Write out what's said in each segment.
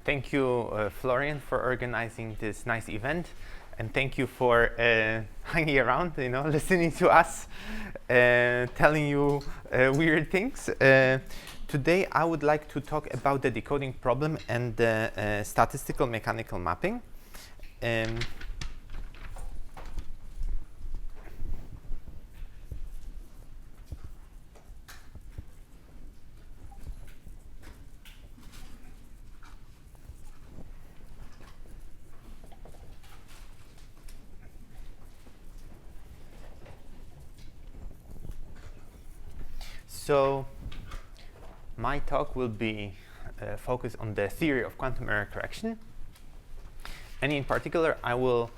Thank you, Florian, for organizing this nice event, and thank you for hanging around, listening to us, telling you weird things. Today, I would like to talk about the decoding problem and the statistical mechanical mapping. So, my talk will be focused on the theory of quantum error correction. And in particular, I will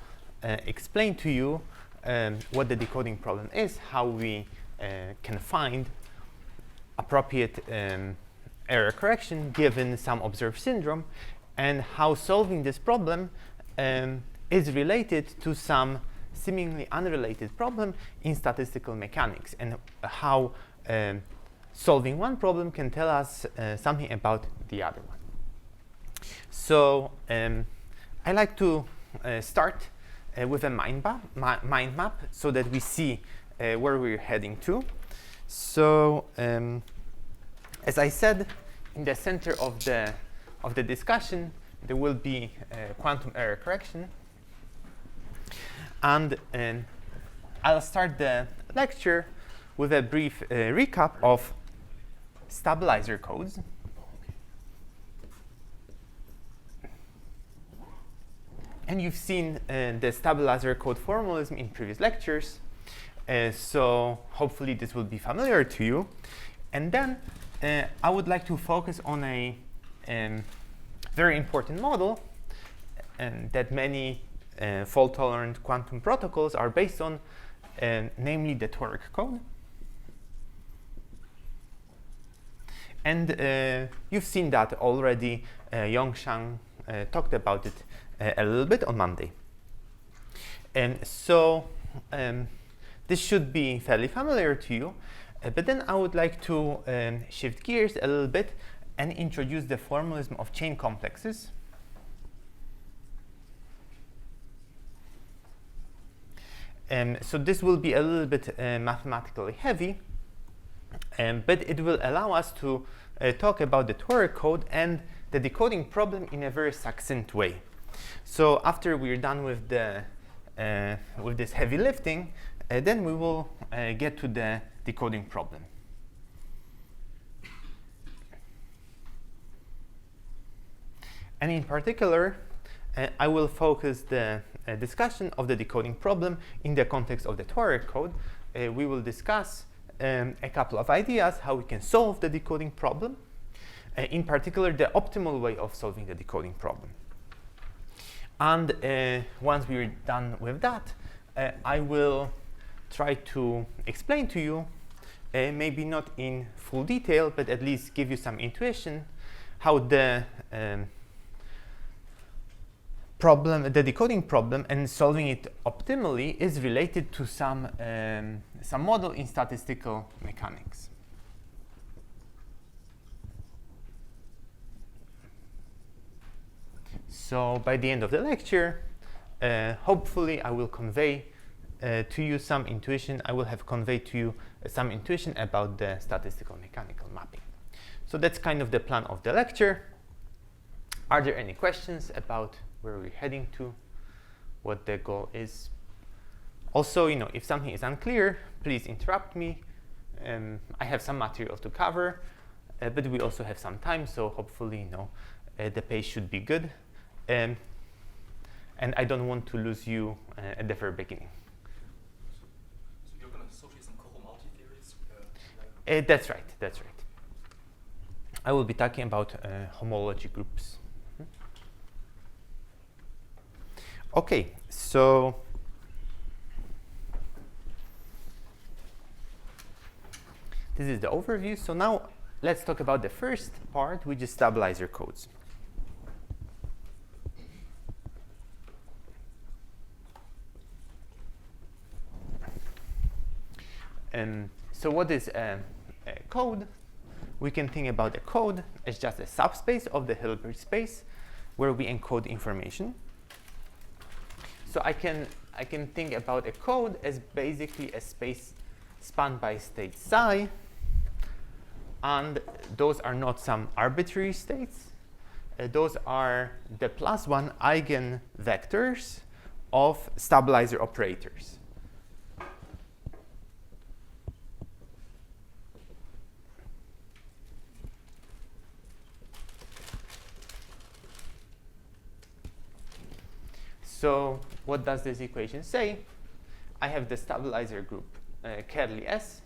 explain to you what the decoding problem is, how we can find appropriate error correction given some observed syndrome, and how solving this problem is related to some seemingly unrelated problem in statistical mechanics, and how solving one problem can tell us something about the other one. So I like to start with a mind map so that we see where we're heading to. So as I said, in the center of the discussion, there will be quantum error correction. And I'll start the lecture with a brief recap of stabilizer codes. And you've seen the stabilizer code formalism in previous lectures, so hopefully this will be familiar to you. And then I would like to focus on a very important model that many fault-tolerant quantum protocols are based on, namely the Toric code. And you've seen that already. Yongshan talked about it a little bit on Monday. And so this should be fairly familiar to you. But then I would like to shift gears a little bit and introduce the formalism of chain complexes. So this will be a little bit mathematically heavy. But it will allow us to talk about the Toric code and the decoding problem in a very succinct way. So after we're done with this heavy lifting, then we will get to the decoding problem. And in particular, I will focus the discussion of the decoding problem in the context of the Toric code. We will discuss a couple of ideas how we can solve the decoding problem, in particular the optimal way of solving the decoding problem. And once we're done with that, I will try to explain to you, maybe not in full detail, but at least give you some intuition, how the decoding problem and solving it optimally is related to some model in statistical mechanics. So by the end of the lecture, hopefully I will convey to you some intuition. I will have conveyed to you some intuition about the statistical mechanical mapping. So that's kind of the plan of the lecture. Are there any questions about where we're heading to, what the goal is? Also, if something is unclear, please interrupt me. I have some material to cover, but we also have some time, so hopefully, the pace should be good. And I don't want to lose you at the very beginning. So you're going to associate some cohomology theories? That's right. I will be talking about homology groups. Okay, so this is the overview. So now let's talk about the first part, which is stabilizer codes. So what is a code? We can think about a code as just a subspace of the Hilbert space where we encode information. So I can think about a code as basically a space spanned by state psi, and those are not some arbitrary states. Those are the +1 eigenvectors of stabilizer operators. So what does this equation say? I have the stabilizer group curly S.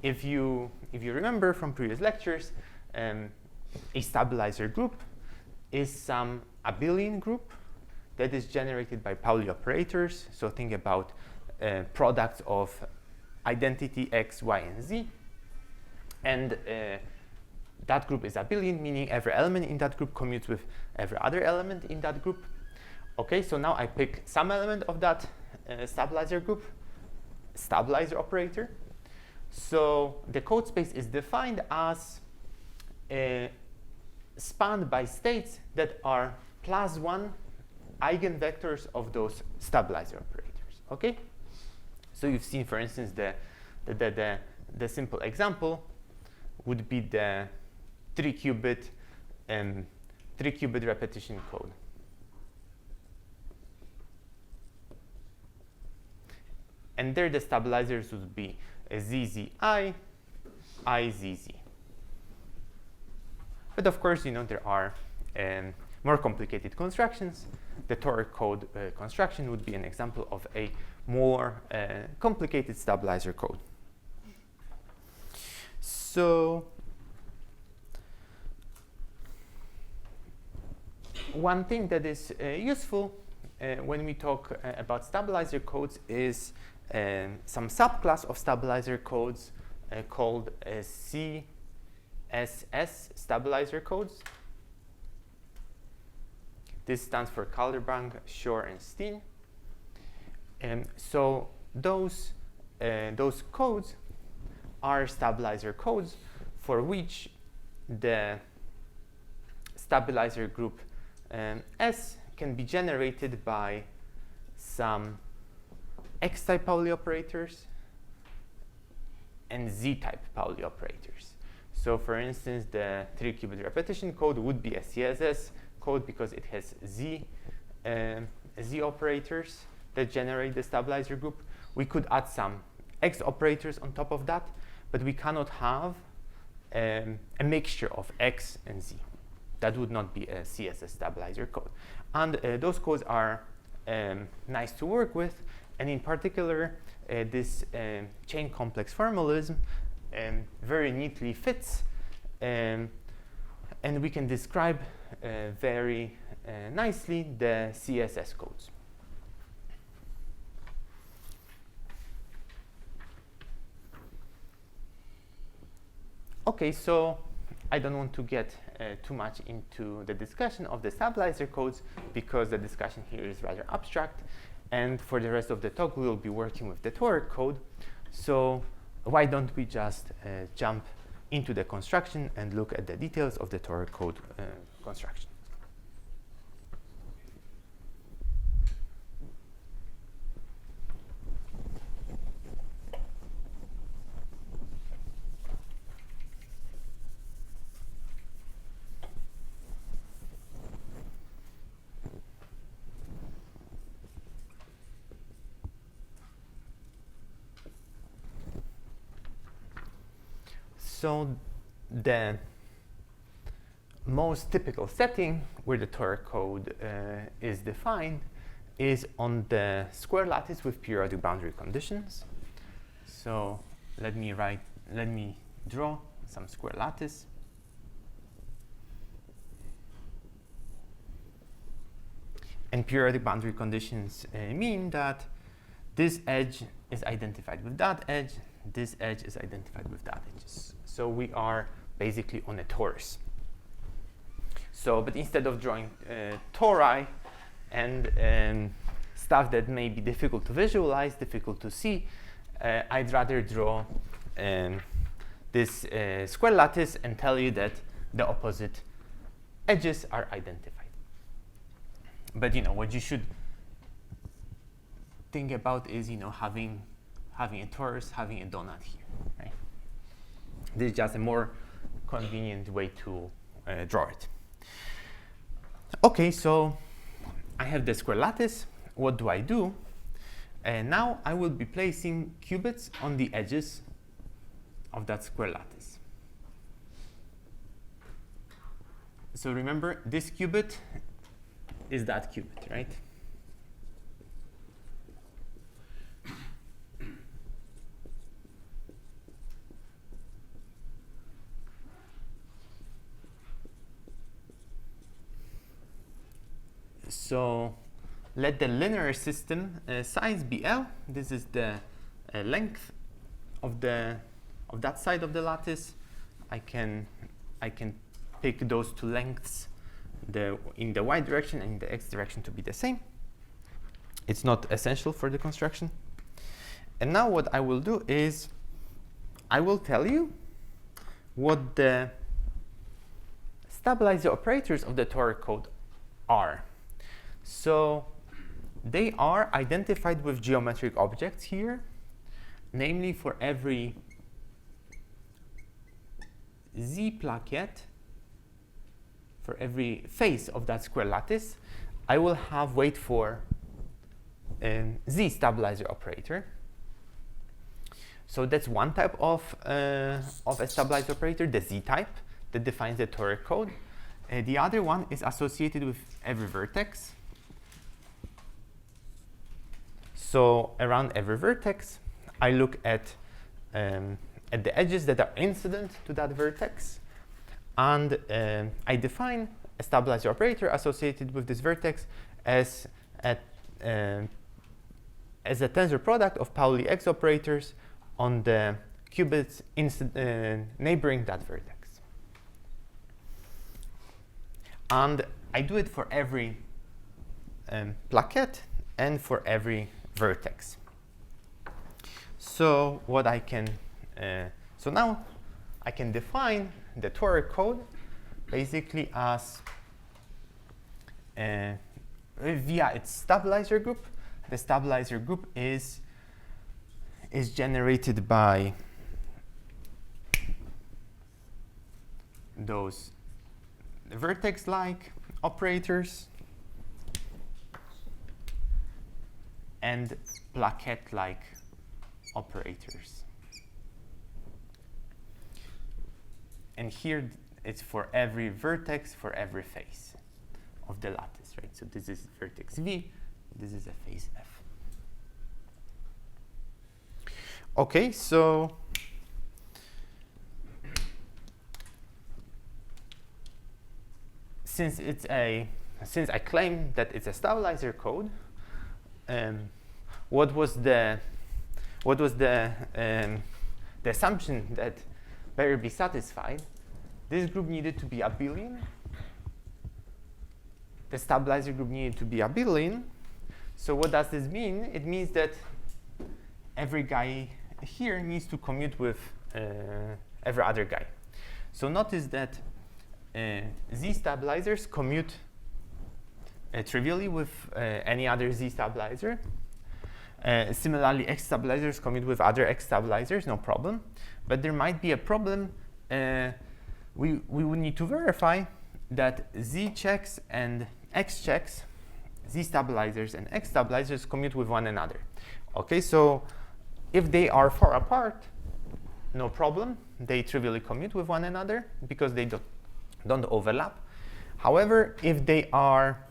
If you remember from previous lectures, a stabilizer group is some abelian group that is generated by Pauli operators. So think about products of identity x, y, and z. And that group is abelian, meaning every element in that group commutes with every other element in that group. Okay, so now I pick some element of that stabilizer group, stabilizer operator. So the code space is defined as spanned by states that are +1 eigenvectors of those stabilizer operators. Okay, so you've seen, for instance, the simple example would be the 3-qubit repetition code. And there the stabilizers would be ZZI, IZZ. But of course, there are more complicated constructions. The Toric code construction would be an example of a more complicated stabilizer code. So one thing that is useful when we talk about stabilizer codes is some subclass of stabilizer codes called CSS stabilizer codes. This stands for Calderbank, Shor, and Steen. So those codes are stabilizer codes for which the stabilizer group S can be generated by some X-type Pauli operators and Z-type Pauli operators. So for instance, the 3-qubit repetition code would be a CSS code because it has Z operators that generate the stabilizer group. We could add some X operators on top of that, but we cannot have a mixture of X and Z. That would not be a CSS stabilizer code. And those codes are nice to work with. And in particular, this chain complex formalism very neatly fits. And we can describe very nicely the CSS codes. Okay, so I don't want to get too much into the discussion of the stabilizer codes because the discussion here is rather abstract. And for the rest of the talk, we will be working with the Toric code. So why don't we just jump into the construction and look at the details of the Toric code construction. So the most typical setting where the Toric code is defined is on the square lattice with periodic boundary conditions. So let me draw some square lattice. And periodic boundary conditions mean that this edge is identified with that edge, this edge is identified with that edge. So we are basically on a torus. So, but instead of drawing tori and stuff that may be difficult to visualize, difficult to see, I'd rather draw this square lattice and tell you that the opposite edges are identified. But what you should think about is having a torus, having a donut here, right? This is just a more convenient way to draw it. Okay, so I have the square lattice. What do I do? And now I will be placing qubits on the edges of that square lattice. So remember, this qubit is that qubit, right? So let the linear system size be L. This is the length of that side of the lattice. I can pick those two lengths, in the y direction and in the x direction, to be the same. It's not essential for the construction. And now what I will do is I will tell you what the stabilizer operators of the Toric code are. So they are identified with geometric objects here, namely for every z plaquette, for every face of that square lattice, I will have wait for z stabilizer operator. So that's one type of a stabilizer operator, the z type, that defines the Toric code. The other one is associated with every vertex. So around every vertex, I look at the edges that are incident to that vertex, and I define a stabilizer operator associated with this vertex as a tensor product of Pauli X operators on the qubits neighboring that vertex. And I do it for every plaquette and for every vertex. So what I can, so now I can define the Toric code basically as via its stabilizer group. The stabilizer group is generated by those vertex-like operators and plaquette-like operators. And here it's for every vertex, for every face of the lattice, right? So this is vertex V, this is a face F. Okay, so since I claim that it's a stabilizer code, what was the assumption that better be satisfied? This group needed to be abelian. The stabilizer group needed to be abelian. So what does this mean? It means that every guy here needs to commute with every other guy. So notice that Z stabilizers commute trivially with any other Z stabilizer. Similarly, X stabilizers commute with other X stabilizers, no problem. But there might be a problem. We would need to verify that Z checks and X checks, Z stabilizers and X stabilizers commute with one another. Okay, so if they are far apart, no problem. They trivially commute with one another because they don't overlap. However, if they are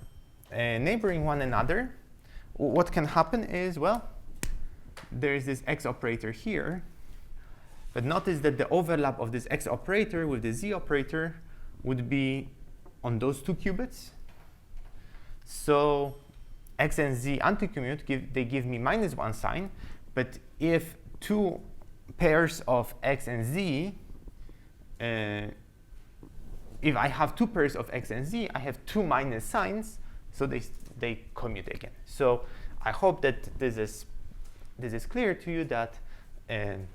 neighboring one another, what can happen is, well, there is this X operator here. But notice that the overlap of this X operator with the Z operator would be on those two qubits. So X and Z anticommute, they give me -1 sign. But if two pairs of X and Z, if I have two pairs of X and Z, I have two minus signs, so they commute again. So I hope that this is clear to you, that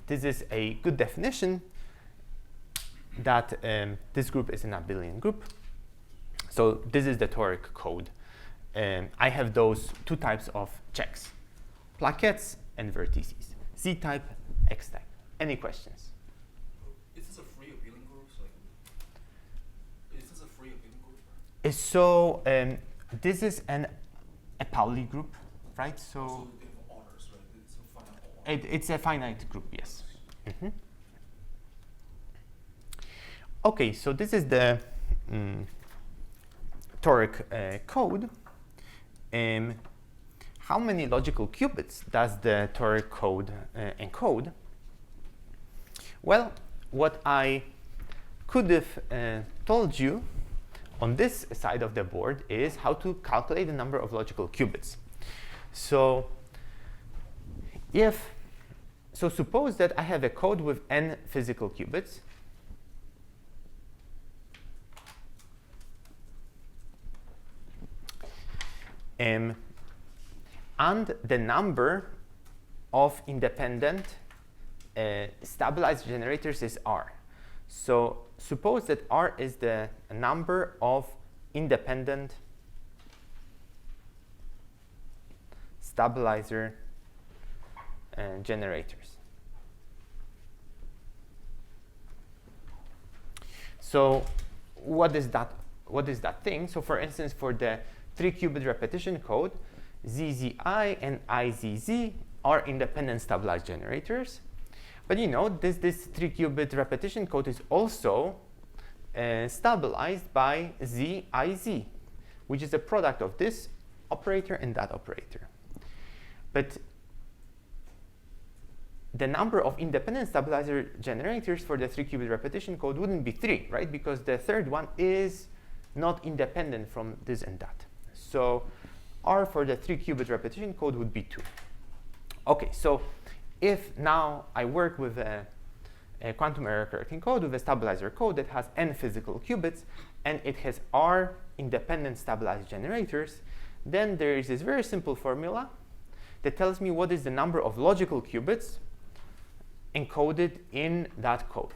this is a good definition. that this group is an abelian group. So this is the Toric code. I have those two types of checks, plaquettes and vertices, Z-type, X-type. Any questions? Is this a free abelian group? Is this a free abelian group? So this is a Pauli group, right? So they have orders, right? It's a finite order. it's a finite group, yes. Mm-hmm. Okay, so this is the Toric code. How many logical qubits does the Toric code encode? Well, what I could have told you on this side of the board is how to calculate the number of logical qubits. So suppose that I have a code with n physical qubits. And the number of independent stabilized generators is R. So suppose that R is the number of independent stabilizer generators. So what is that thing? So for instance, for the 3-qubit repetition code, ZZI and IZZ are independent stabilized generators. But you know, this 3-qubit repetition code is also stabilized by ZIZ, which is a product of this operator and that operator. But the number of independent stabilizer generators for the 3-qubit repetition code wouldn't be 3, right? Because the third one is not independent from this and that. So R for the 3-qubit repetition code would be 2. Okay, so if now I work with a quantum error correcting code with a stabilizer code that has n physical qubits and it has R independent stabilized generators, then there is this very simple formula that tells me what is the number of logical qubits encoded in that code.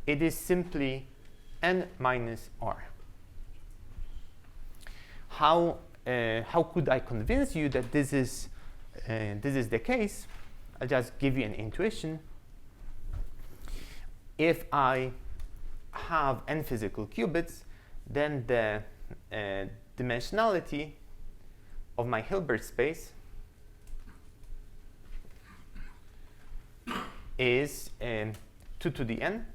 It is simply n minus R. How could I convince you that this is the case? I'll just give you an intuition. If I have n physical qubits, then the dimensionality of my Hilbert space is 2 to the n.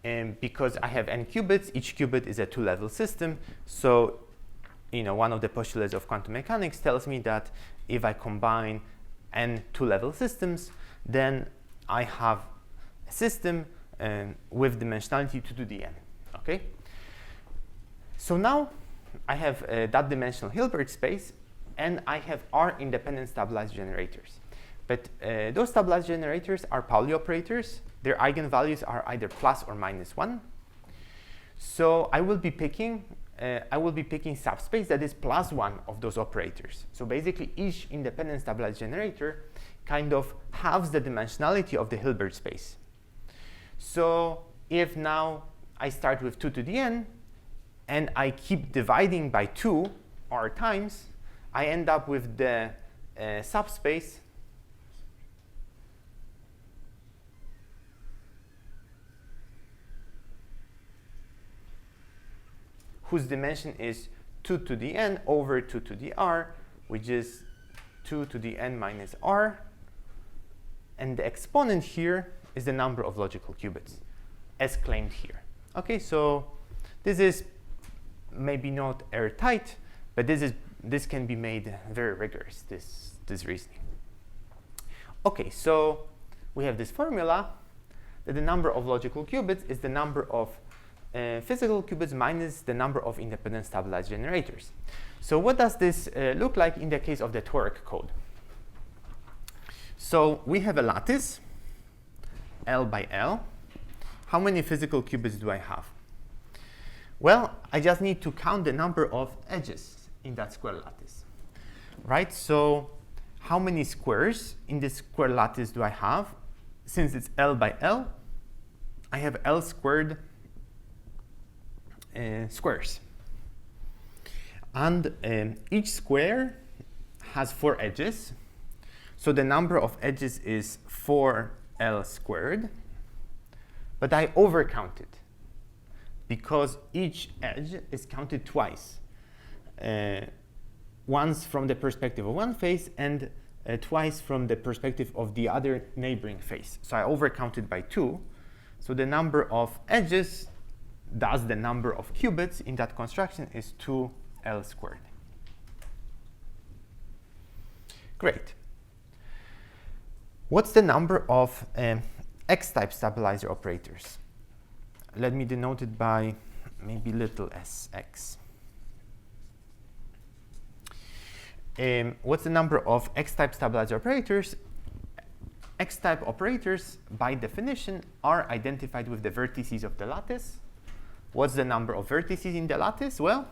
And because I have n qubits, each qubit is a 2-level system. So, you know, one of the postulates of quantum mechanics tells me that if I combine n 2-level systems, then I have a system with dimensionality 2 to the n. Okay. So now I have that dimensional Hilbert space, and I have R independent stabilized generators. But those stabilized generators are Pauli operators. Their eigenvalues are either plus or minus 1. So I will be picking subspace that is plus 1 of those operators. So basically, each independent stabilized generator kind of halves the dimensionality of the Hilbert space. So if now I start with 2 to the n, and I keep dividing by 2 R times, I end up with the subspace whose dimension is 2 to the n over 2 to the r, which is 2 to the n minus r. And the exponent here is the number of logical qubits, as claimed here. Okay, so this is maybe not airtight, but this can be made very rigorous, this reasoning. Okay, so we have this formula that the number of logical qubits is the number of physical qubits minus the number of independent stabilized generators. So what does this look like in the case of the Toric code? So we have a lattice, L by L. How many physical qubits do I have? Well, I just need to count the number of edges in that square lattice. right? So how many squares in this square lattice do I have? Since it's L by L, I have L squared squares. And each square has 4 edges. So the number of edges is 4L squared. But I overcounted because each edge is counted twice. Once from the perspective of one face and twice from the perspective of the other neighboring face. So I overcounted by 2. So the number of edges, thus the number of qubits in that construction, is 2L squared. Great. What's the number of X-type stabilizer operators? Let me denote it by maybe little sx. What's the number of X-type stabilizer operators? X-type operators, by definition, are identified with the vertices of the lattice. What's the number of vertices in the lattice? Well,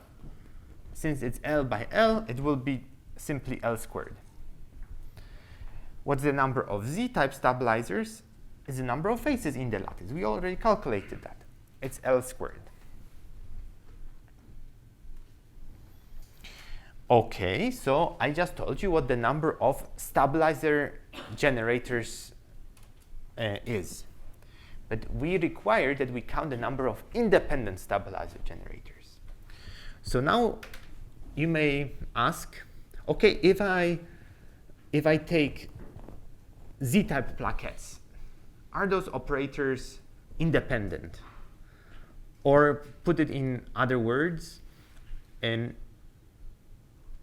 since it's L by L, it will be simply L squared. What's the number of Z-type stabilizers? Is the number of faces in the lattice. We already calculated that. It's L squared. Okay, so I just told you what the number of stabilizer generators is. But we require that we count the number of independent stabilizer generators. So now you may ask, okay, if I take Z-type plaquettes, are those operators independent? Or put it in other words,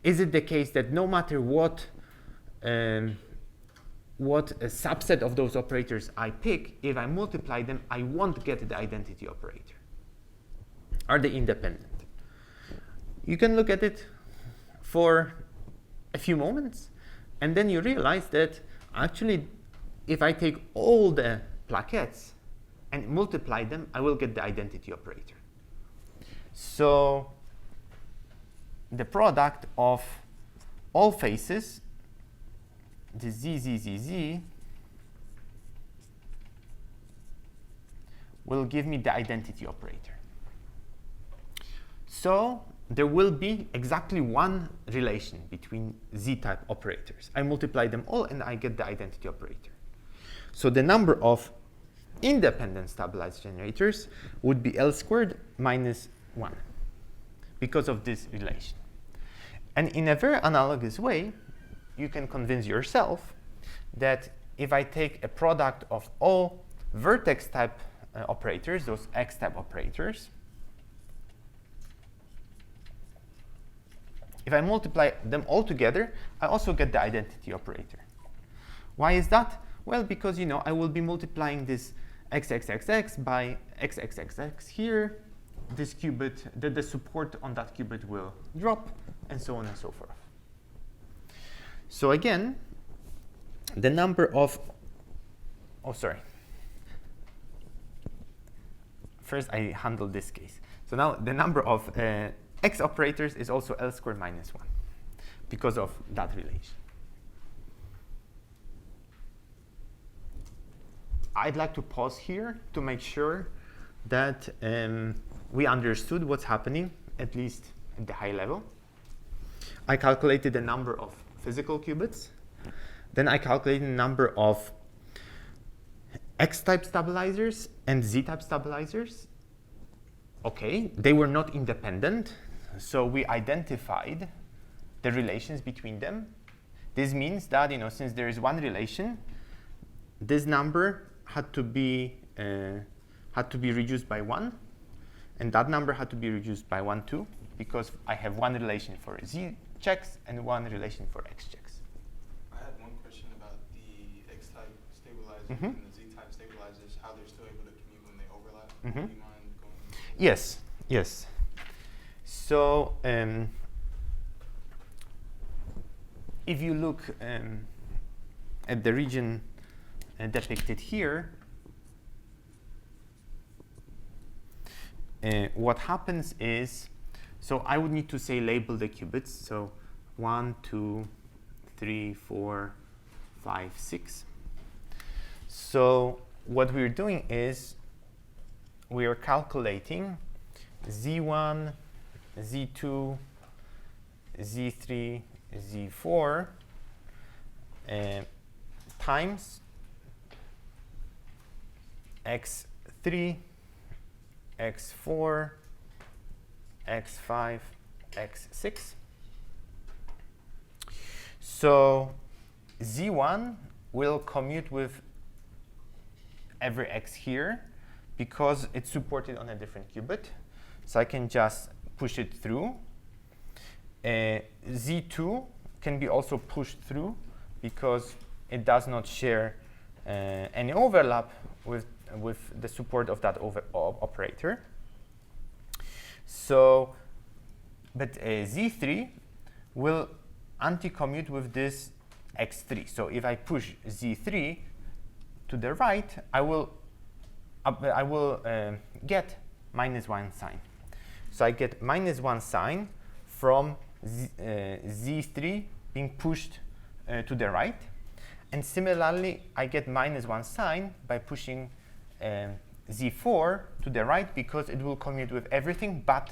is it the case that no matter what a subset of those operators I pick, if I multiply them, I won't get the identity operator? Are they independent? You can look at it for a few moments, and then you realize that actually, if I take all the plaquettes and multiply them, I will get the identity operator. So the product of all faces, the z, will give me the identity operator. So there will be exactly one relation between Z-type operators. I multiply them all and I get the identity operator. So the number of independent stabilized generators would be L squared minus 1 because of this relation. And in a very analogous way, you can convince yourself that if I take a product of all vertex-type operators, those X-type operators, if I multiply them all together, I also get the identity operator. Why is that? Well, because I will be multiplying this xxxx by xxxx here. This qubit, the support on that qubit will drop, and so on and so forth. So again, the number of, first I handle this case. So now the number of X operators is also L squared minus 1 because of that relation. I'd like to pause here to make sure that we understood what's happening, at least at the high level. I calculated the number of physical qubits. Then I calculated the number of X-type stabilizers and Z-type stabilizers. Okay, they were not independent, so we identified the relations between them. This means that since there is one relation, this number had to be reduced by 1, and that number had to be reduced by 1 too, because I have one relation for Z checks and one relation for X checks. I had one question about the X-type stabilizers and the Z-type stabilizers, how they're still able to commute when they overlap. Do you mind going into that? Yes. So if you look at the region depicted here, what happens is, so I would need to say label the qubits. So 1, 2, 3, 4, 5, 6. So what we're doing is we are calculating Z1, Z2, Z3, Z4 times X3, X4, X5, X6. So Z1 will commute with every X here because it's supported on a different qubit. So I can just push it through. Z2 can be also pushed through because it does not share any overlap with the support of that operator. So, but Z3 will anti-commute with this X3. So if I push Z3 to the right, I will get -1 sign. So I get -1 sign from Z3 being pushed to the right. And similarly, I get -1 sign by pushing Z4 to the right because it will commute with everything but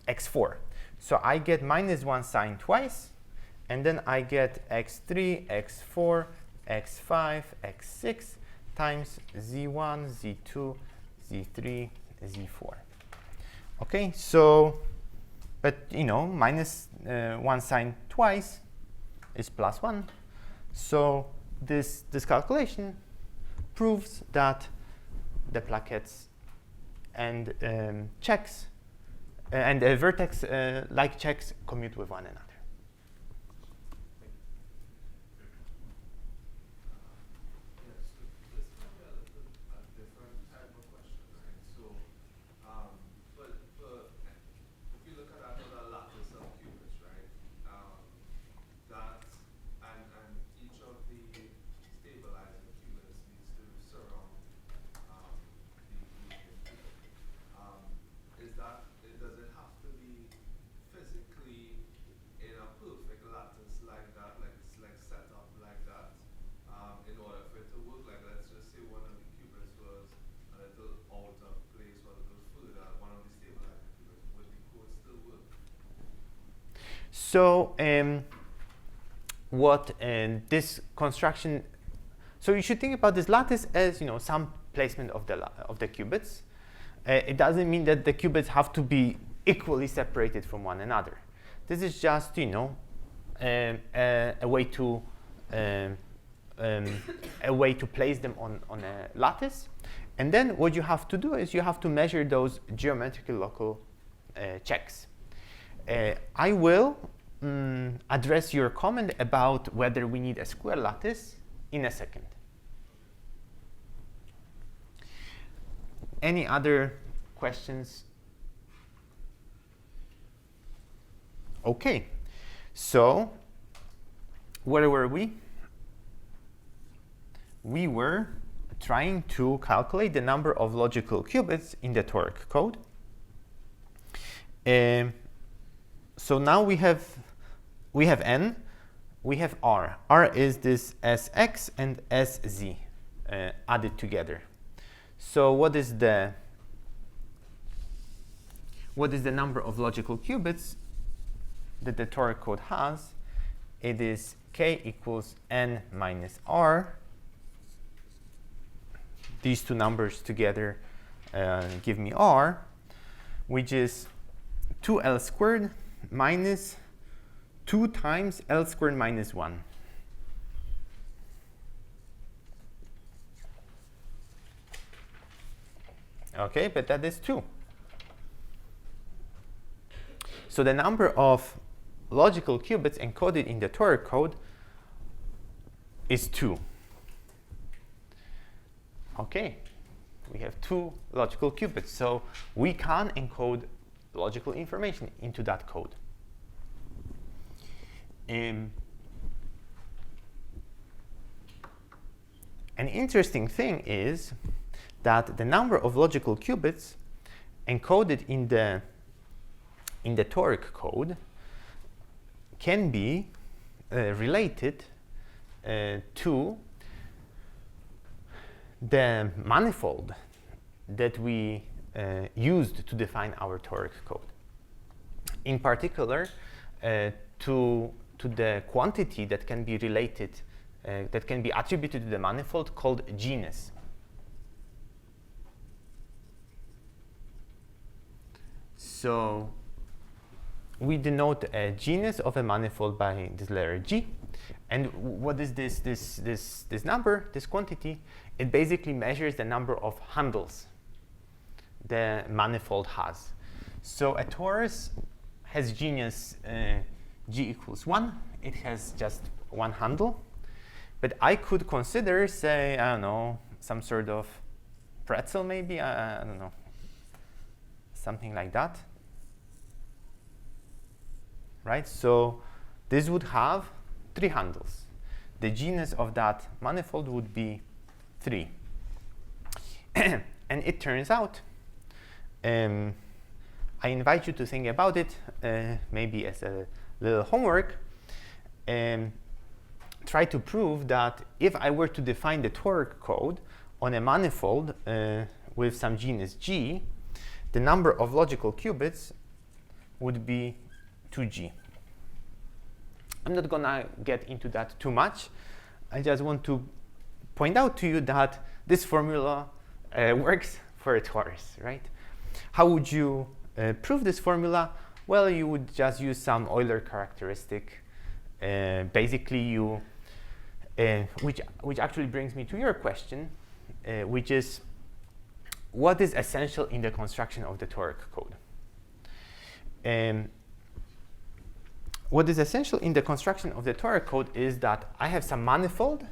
X4. So I get -1 sign twice, and then I get X3, X4, X5, X6 times Z1, Z2, Z3, Z4. Okay, so, but you know, -1 sign twice is +1. So this calculation proves that the plaquettes and checks and vertex like checks commute with one another. So what this construction, so you should think about this lattice as, you know, some placement of the qubits. It doesn't mean that the qubits have to be equally separated from one another. This is just, you know, a way to place them on a lattice. And then what you have to do is you have to measure those geometrical local checks. I will address your comment about whether we need a square lattice in a second. Any other questions? Okay, so where were we? We were trying to calculate the number of logical qubits in the Toric code. So now we have n, we have r. R is this Sx and Sz added together. So what is the number of logical qubits that the Toric code has? It is k equals n minus r. These two numbers together give me r, which is 2l squared minus 2 times l squared minus 1. Okay, but that is 2. So the number of logical qubits encoded in the Toric code is 2. Okay, we have 2 logical qubits, so we can encode logical information into that code. An interesting thing is that the number of logical qubits encoded in the Toric code can be related to the manifold that we used to define our Toric code. In particular, to the quantity that can be related, that can be attributed to the manifold called genus. So we denote a genus of a manifold by this letter G. And what is this number, this quantity? It basically measures the number of handles the manifold has. So a torus has genus G equals 1. It has just one handle. But I could consider, say, I don't know, some sort of pretzel maybe, I don't know, something like that. Right? So this would have 3 handles. The genus of that manifold would be 3. And it turns out, I invite you to think about it, maybe as a little homework. Try to prove that if I were to define the Toric code on a manifold with some genus G, the number of logical qubits would be 2G. I'm not going to get into that too much. I just want to point out to you that this formula works for a torus, right? How would you prove this formula? Well, you would just use some Euler characteristic. Basically, you, which actually brings me to your question, which is, what is essential in the construction of the Toric code? What is essential in the construction of the Toric code is that I have some manifold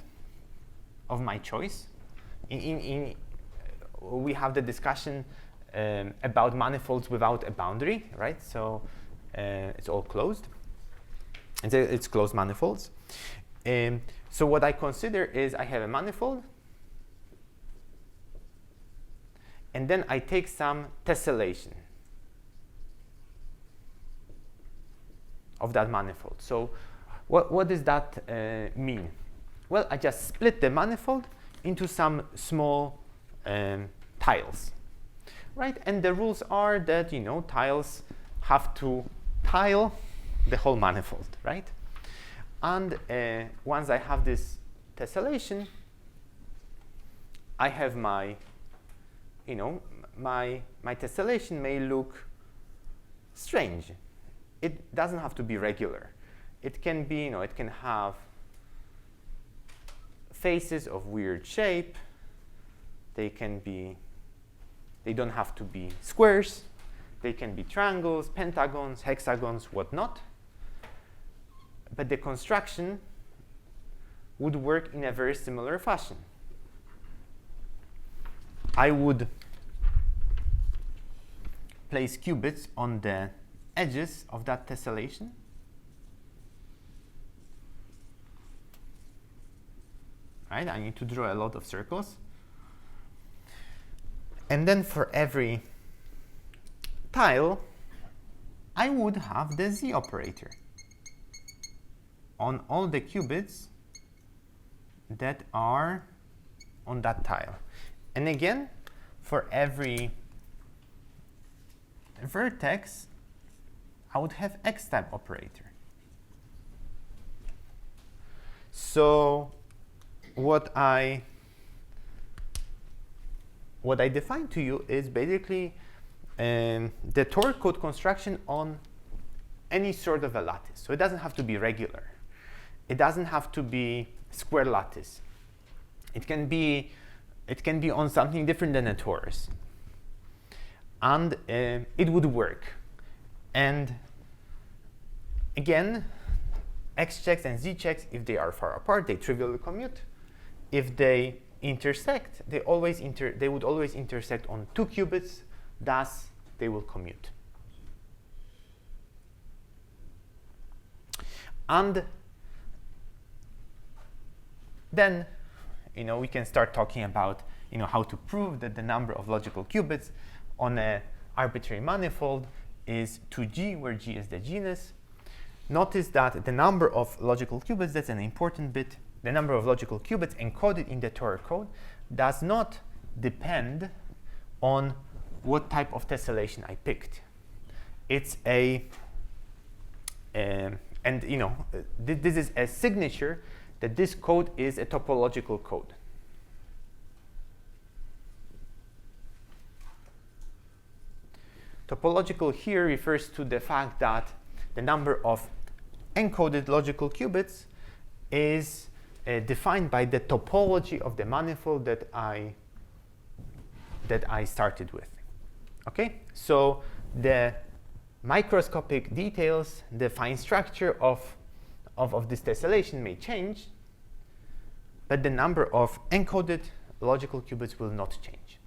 of my choice. We have the discussion about manifolds without a boundary, right? So it's all closed. It's closed manifolds. So what I consider is I have a manifold, and then I take some tessellation of that manifold. So what does that mean? Well, I just split the manifold into some small tiles, right? And the rules are that, you know, tiles have to tile the whole manifold, right? And once I have this tessellation, I have my, you know, my tessellation may look strange. It doesn't have to be regular. It can be, you know, it can have faces of weird shape. They can be, they don't have to be squares. They can be triangles, pentagons, hexagons, whatnot. But the construction would work in a very similar fashion. I would place qubits on the edges of that tessellation. Right? I need to draw a lot of circles. And then for every tile, I would have the Z operator on all the qubits that are on that tile. And again, for every vertex, I would have X-type operator. So what I define to you is basically the Toric code construction on any sort of a lattice. So it doesn't have to be regular. It doesn't have to be square lattice. It can be on something different than a torus. And it would work. And again, X checks and Z checks, if they are far apart, they trivially commute. If they intersect, they would always intersect on 2 qubits, thus they will commute. And then, you know, we can start talking about, you know, how to prove that the number of logical qubits on an arbitrary manifold is 2G, where G is the genus. notice that the number of logical qubits, that's an important bit, the number of logical qubits encoded in the Toric code does not depend on what type of tessellation I picked. It's and you know, this is a signature that this code is a topological code. Topological here refers to the fact that the number of encoded logical qubits is defined by the topology of the manifold that I started with. Okay, so the microscopic details, the fine structure of this tessellation may change, but the number of encoded logical qubits will not change.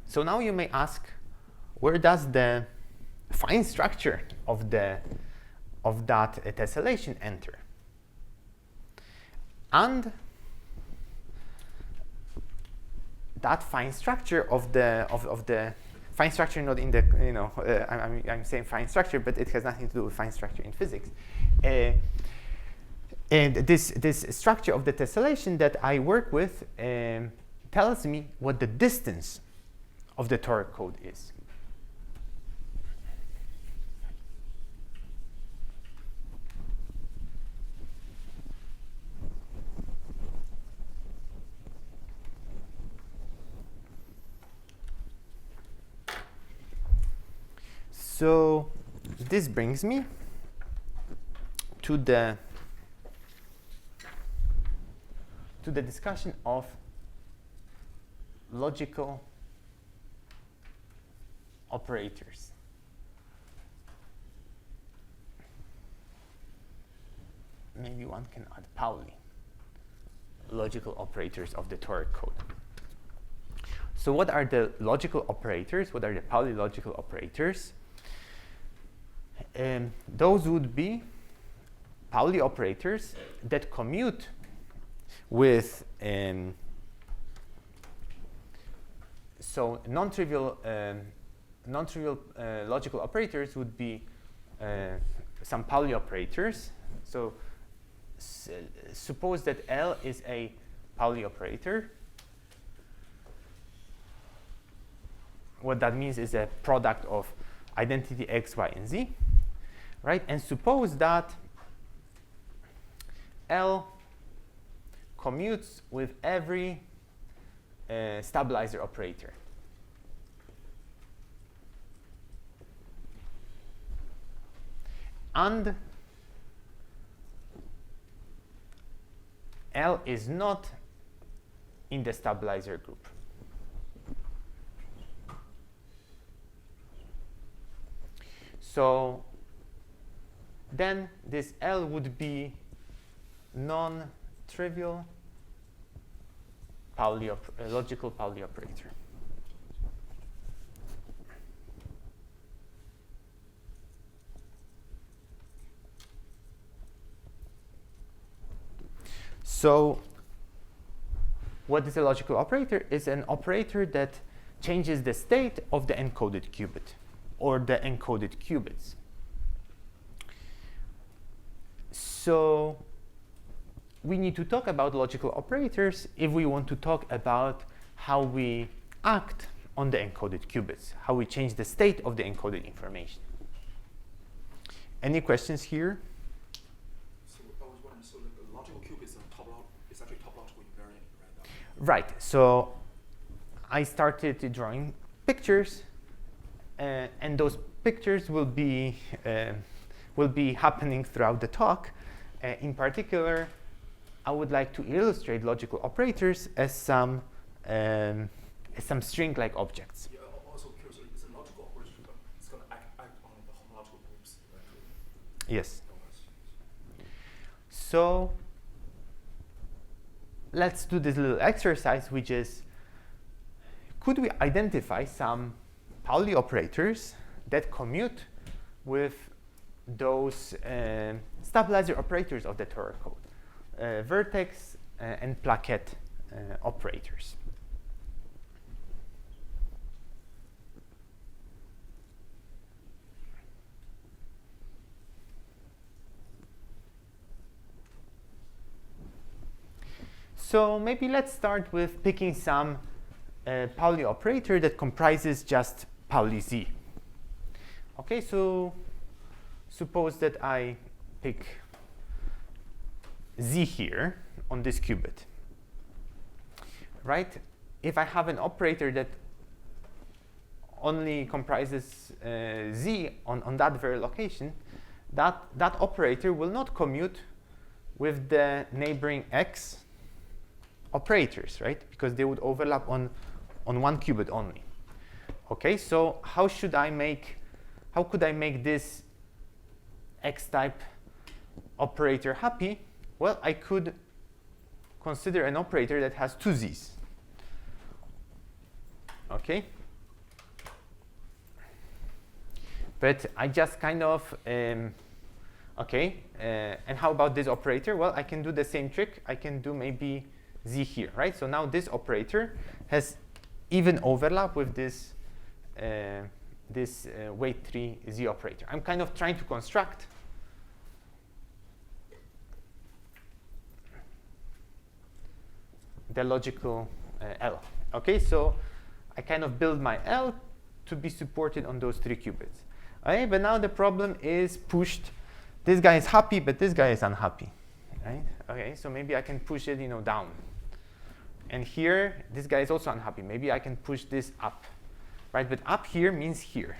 So now you may ask, where does the fine structure of that tessellation enter? And that fine structure of the fine structure, not in the, you know, I'm saying fine structure, but it has nothing to do with fine structure in physics. And this structure of the tessellation that I work with tells me what the distance of the Toric code is. So this brings me to the discussion of logical operators. Maybe one can add Pauli, logical operators of the Toric code. So what are the logical operators? What are the Pauli logical operators? Those would be Pauli operators that commute with so non-trivial logical operators would be some Pauli operators. So suppose that L is a Pauli operator. What that means is a product of identity x, y, and z, right? And suppose that L commutes with every stabilizer operator. And L is not in the stabilizer group. So then this L would be non-trivial logical Pauli operator. So what is a logical operator? It's an operator that changes the state of the encoded qubit or the encoded qubits. So we need to talk about logical operators if we want to talk about how we act on the encoded qubits, how we change the state of the encoded information. Any questions here? So I was wondering, so the logical qubit is actually topological invariant, right? Right. So I started drawing pictures, and those pictures will be happening throughout the talk. In particular, I would like to illustrate logical operators as some string-like objects. Yeah, also curious, it's a logical operation, but it's going to act on the homological groups. Right? Yes. So let's do this little exercise, which is, could we identify some Pauli operators that commute with those stabilizer operators of the Toric code, vertex and plaquette operators. So maybe let's start with picking some Pauli operator that comprises just Pauli Z. Okay, so suppose that I pick Z here on this qubit, right? If I have an operator that only comprises Z on that very location, that operator will not commute with the neighboring X operators, right? Because they would overlap on one qubit only. Okay, so how could I make this X-type operator happy? Well, I could consider an operator that has two Z's. Okay? But I just kind of, and how about this operator? Well, I can do the same trick. I can do maybe Z here, right? So now this operator has even overlap with this weight 3 Z operator. I'm kind of trying to construct the logical L. Okay, so I kind of build my L to be supported on those 3 qubits. Okay, but now the problem is pushed. This guy is happy, but this guy is unhappy, right? Okay, so maybe I can push it, down. And here, this guy is also unhappy. Maybe I can push this up, right? But up here means here,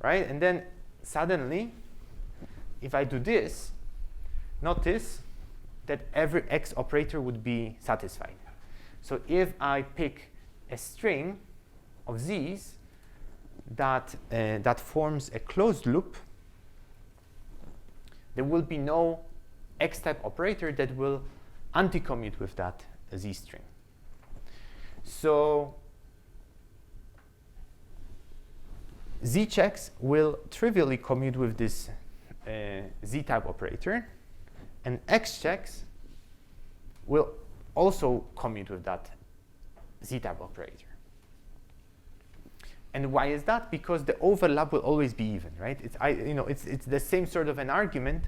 right? And then suddenly, if I do this, notice that every X operator would be satisfied. So if I pick a string of Z's that forms a closed loop, there will be no X-type operator that will anti-commute with that Z string. So Z checks will trivially commute with this Z-type operator, and X checks will also commute with that Z-type operator. And why is that? Because the overlap will always be even, right? It's the same sort of an argument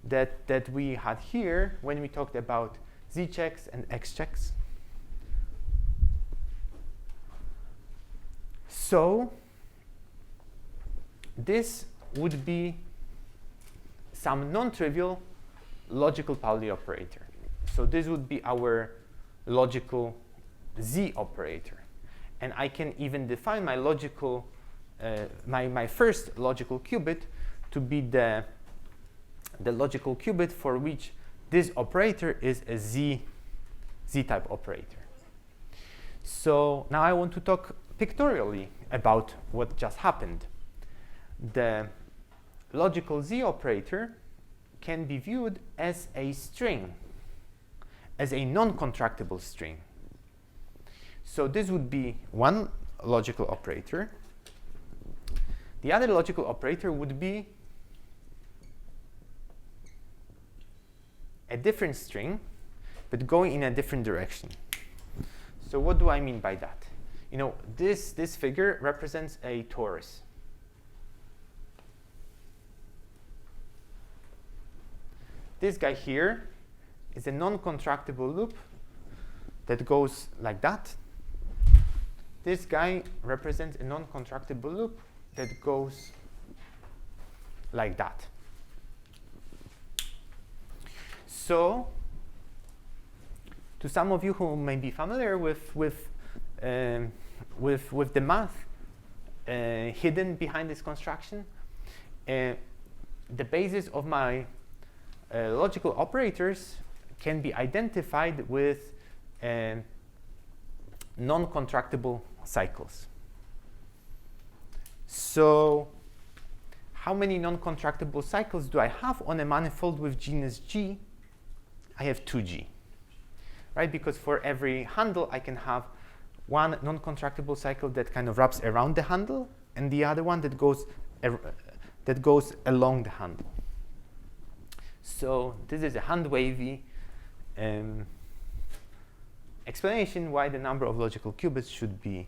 that we had here when we talked about Z checks and X checks. So this would be some non-trivial logical Pauli operator. So this would be our logical Z operator. And I can even define my logical, my first logical qubit to be the logical qubit for which this operator is a Z-type operator. So now I want to talk pictorially about what just happened. The logical Z operator can be viewed as a string, as a non-contractible string. So this would be one logical operator. The other logical operator would be a different string, but going in a different direction. So what do I mean by that? This figure represents a torus. This guy here is a non-contractible loop that goes like that. This guy represents a non-contractible loop that goes like that. So, to some of you who may be familiar with the math hidden behind this construction, the basis of my logical operators can be identified with non-contractible cycles. So how many non-contractible cycles do I have on a manifold with genus G? I have 2G, right? Because for every handle, I can have one non-contractible cycle that kind of wraps around the handle, and the other one that goes along the handle. So this is a hand-wavy explanation why the number of logical qubits should be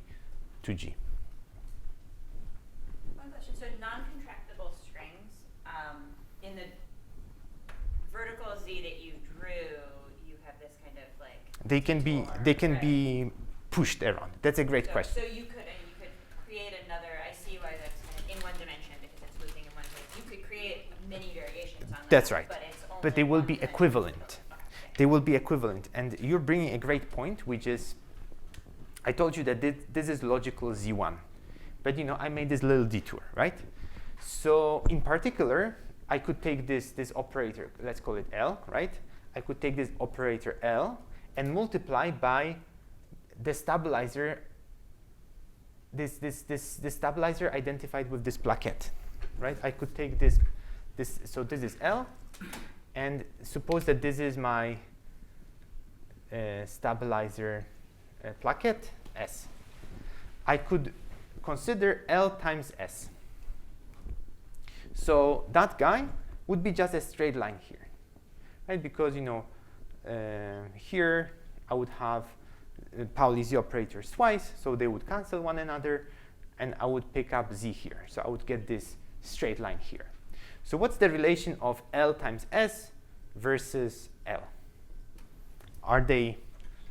2G. One question. So non-contractible strings, in the vertical Z that you drew, you have this kind of like they can be pushed around. That's a great question. So you could create another. I see why that's in one dimension because it's looping in one place. You could create many variations on that. That's right. But it's only But they will one be dimension. equivalent. They will be equivalent. And you're bringing a great point, which is, I told you that this is logical Z1. But I made this little detour, right? So in particular, I could take this operator, let's call it L, right? I could take this operator L and multiply by the stabilizer, this stabilizer identified with this plaquette, right? I could take this, so this is L, and suppose that this is my stabilizer plaquette, S. I could consider L times S. So that guy would be just a straight line here, right? Because, here I would have Pauli Z operators twice, so they would cancel one another, and I would pick up Z here. So I would get this straight line here. So what's the relation of L times S versus L? Are they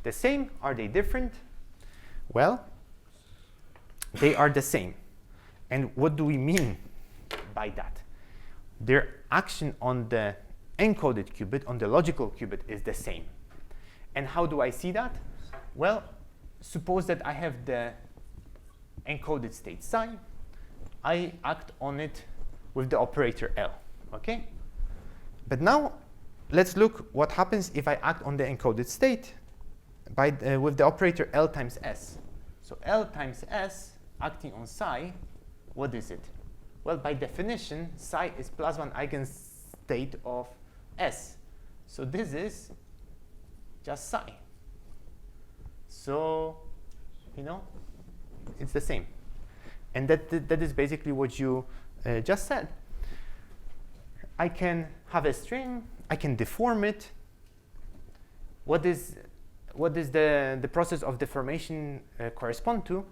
the same? Are they different? Well, they are the same. And what do we mean by that? Their action on the encoded qubit, on the logical qubit, is the same. And how do I see that? Well, suppose that I have the encoded state psi. I act on it with the operator L, okay? But now, let's look what happens if I act on the encoded state with the operator L times S. So L times S acting on psi, what is it? Well, by definition, psi is +1 eigenstate of S. So this is just psi. So, it's the same. And that is basically what you just said. I can have a string, I can deform it. What is the process of deformation correspond to?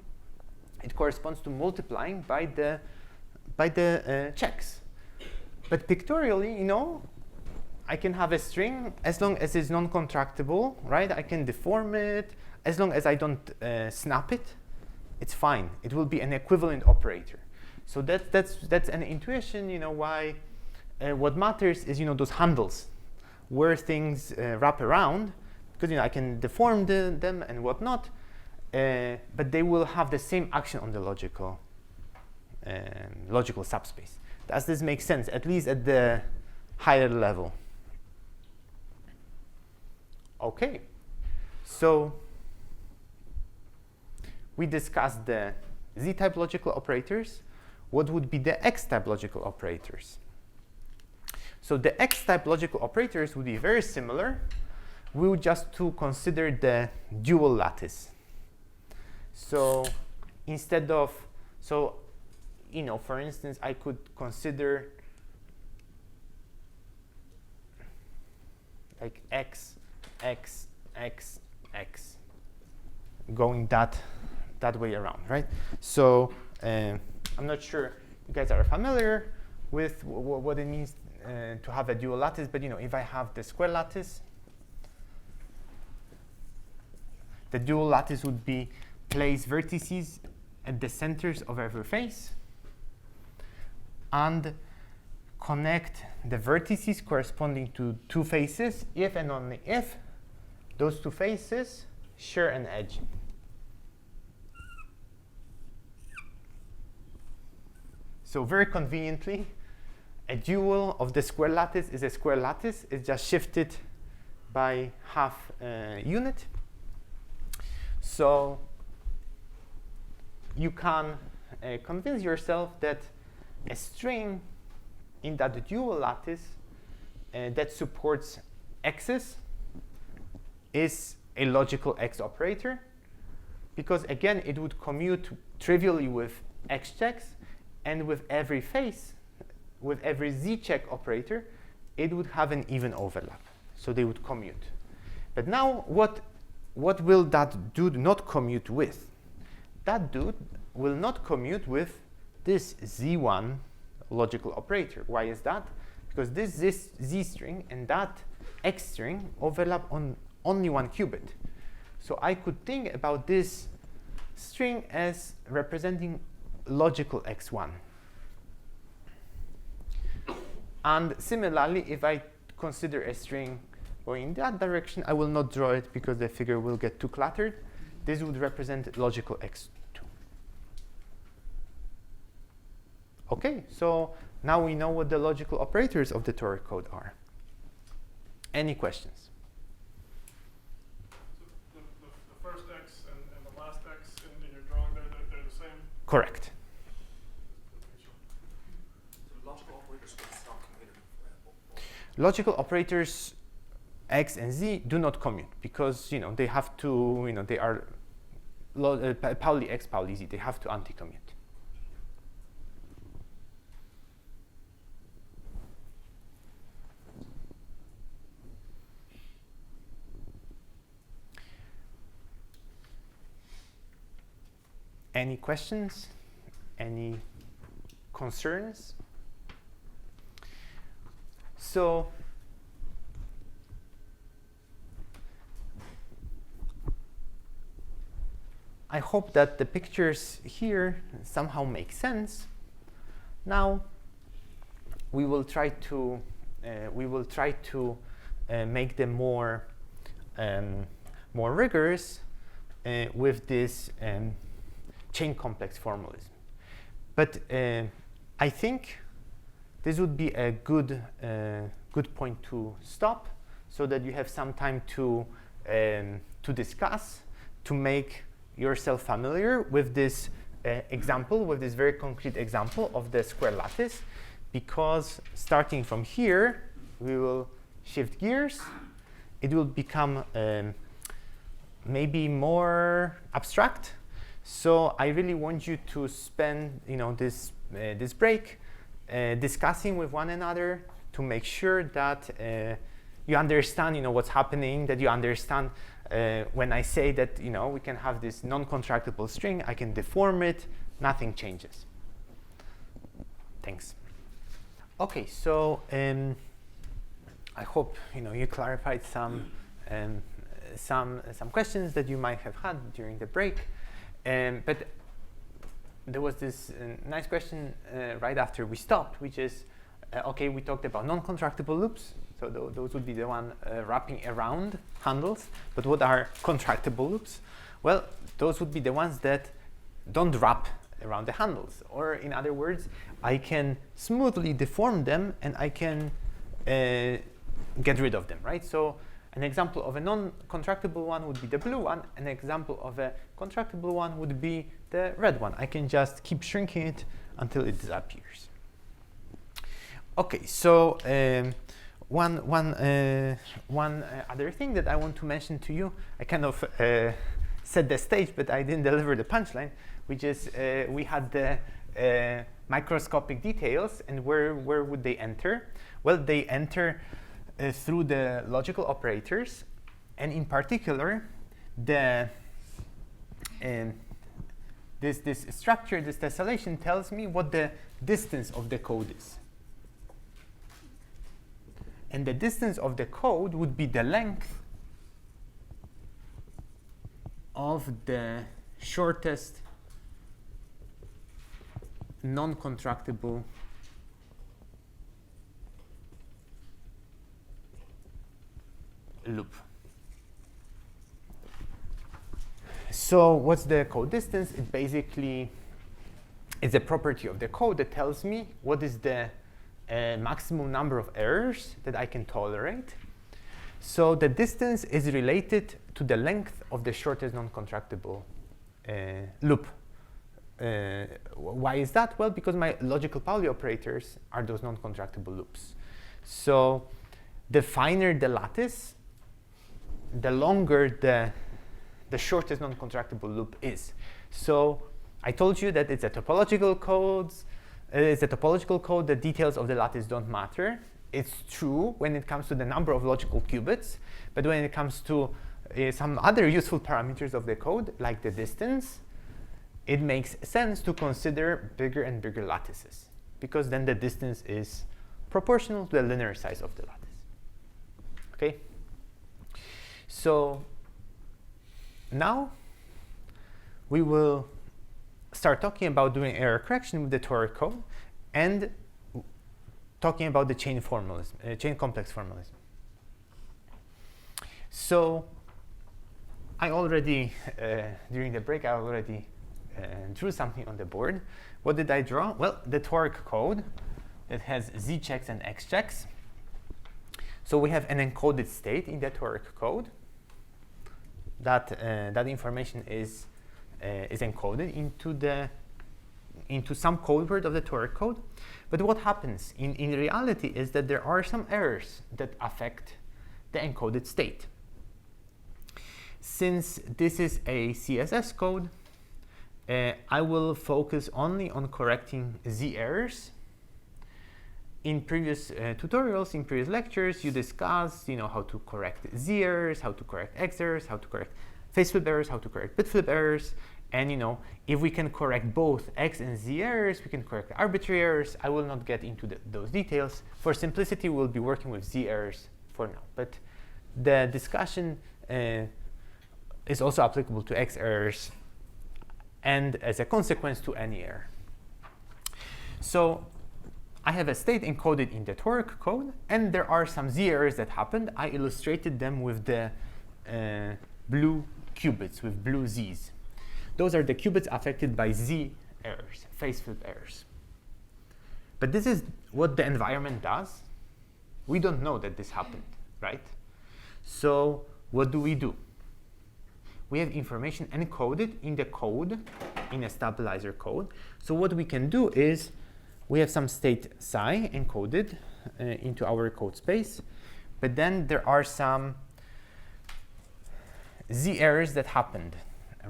It corresponds to multiplying by the checks. But pictorially, I can have a string as long as it's non-contractible, right? I can deform it. As long as I don't snap it, it's fine. It will be an equivalent operator. So that's an intuition, why what matters is, those handles where things wrap around, because, I can deform them and whatnot, but they will have the same action on the logical subspace. Does this make sense, at least at the higher level? Okay, so we discussed the Z-type logical operators. What would be the X-type logical operators? So the X-type logical operators would be very similar. We would just to consider the dual lattice. So instead of, for instance, I could consider like X, X, X, X, going that way around, right? So I'm not sure you guys are familiar with what it means to have a dual lattice, but if I have the square lattice, the dual lattice would be place vertices at the centers of every face and connect the vertices corresponding to two faces if and only if those two faces share an edge. So very conveniently, a dual of the square lattice is a square lattice. It's just shifted by half unit. So you can convince yourself that a string in that dual lattice that supports x's is a logical X operator, because again, it would commute trivially with X checks, and with every face, with every Z check operator, it would have an even overlap. So they would commute. But now, what will that dude not commute with? That dude will not commute with this Z1 logical operator. Why is that? Because this Z string and that X string overlap on only one qubit. So I could think about this string as representing logical x1. And similarly, if I consider a string going in that direction, I will not draw it because the figure will get too cluttered. This would represent logical x2. Okay, so now we know what the logical operators of the Toric code are. Any questions? So the first x and the last x in your drawing, they're the same? Correct. So logical operators will stop commuting. Logical operators x and z do not commute because they have to they are Pauli x Pauli z. They have to anti-commute. Any questions? Any concerns? So I hope that the pictures here somehow make sense. Now we will try to make them more rigorous with this chain complex formalism. But I think this would be a good point to stop, so that you have some time to discuss, to make yourself familiar with this example, with this very concrete example of the square lattice, because starting from here, we will shift gears. It will become maybe more abstract. So I really want you to spend this break discussing with one another to make sure that you understand what's happening, that you understand when I say that we can have this non-contractible string, I can deform it, nothing changes. Thanks. Okay, so I hope you clarified some questions that you might have had during the break. But there was this nice question right after we stopped, which is, okay, we talked about non-contractible loops. So those would be the one wrapping around handles. But what are contractible loops? Well, those would be the ones that don't wrap around the handles. Or in other words, I can smoothly deform them and I can get rid of them, right? So an example of a non-contractible one would be the blue one. An example of a contractible one would be the red one. I can just keep shrinking it until it disappears. Okay, so one other thing that I want to mention to you, I kind of set the stage, but I didn't deliver the punchline, which is we had the microscopic details, and where would they enter? Well, they enter through the logical operators, and in particular, this structure, this tessellation, tells me what the distance of the code is. And the distance of the code would be the length of the shortest non-contractible loop. So what's the code distance? It basically is a property of the code that tells me what is the maximum number of errors that I can tolerate. So the distance is related to the length of the shortest non-contractible loop. Why is that? Well, because my logical Pauli operators are those non-contractible loops. So the finer the lattice, the longer the shortest non-contractible loop is. So I told you that it's a topological code. It's a topological code. The details of the lattice don't matter. It's true when it comes to the number of logical qubits, but when it comes to some other useful parameters of the code, like the distance, it makes sense to consider bigger and bigger lattices, because then the distance is proportional to the linear size of the lattice. Okay? So now we will start talking about doing error correction with the Toric code and talking about the chain formalism, chain complex formalism. So I already, during the break, I already drew something on the board. What did I draw? Well, the Toric code that has z checks and x checks. So we have an encoded state in the Toric code. That information is encoded into some code word of the Toric code. But what happens in reality is that there are some errors that affect the encoded state. Since this is a CSS code, I will focus only on correcting z errors. In previous tutorials, in previous lectures, you discussed, how to correct z errors, how to correct x errors, how to correct phase flip errors, how to correct bit flip errors, and if we can correct both x and z errors, we can correct arbitrary errors. I will not get into those details. For simplicity, we'll be working with z errors for now. But the discussion is also applicable to x errors, and as a consequence to any error. So I have a state encoded in the Toric code, and there are some z errors that happened. I illustrated them with the blue qubits, with blue z's. Those are the qubits affected by z errors, phase flip errors. But this is what the environment does. We don't know that this happened, right? So what do? We have information encoded in the code, in a stabilizer code. So what we can do is, we have some state psi encoded into our code space, but then there are some z errors that happened,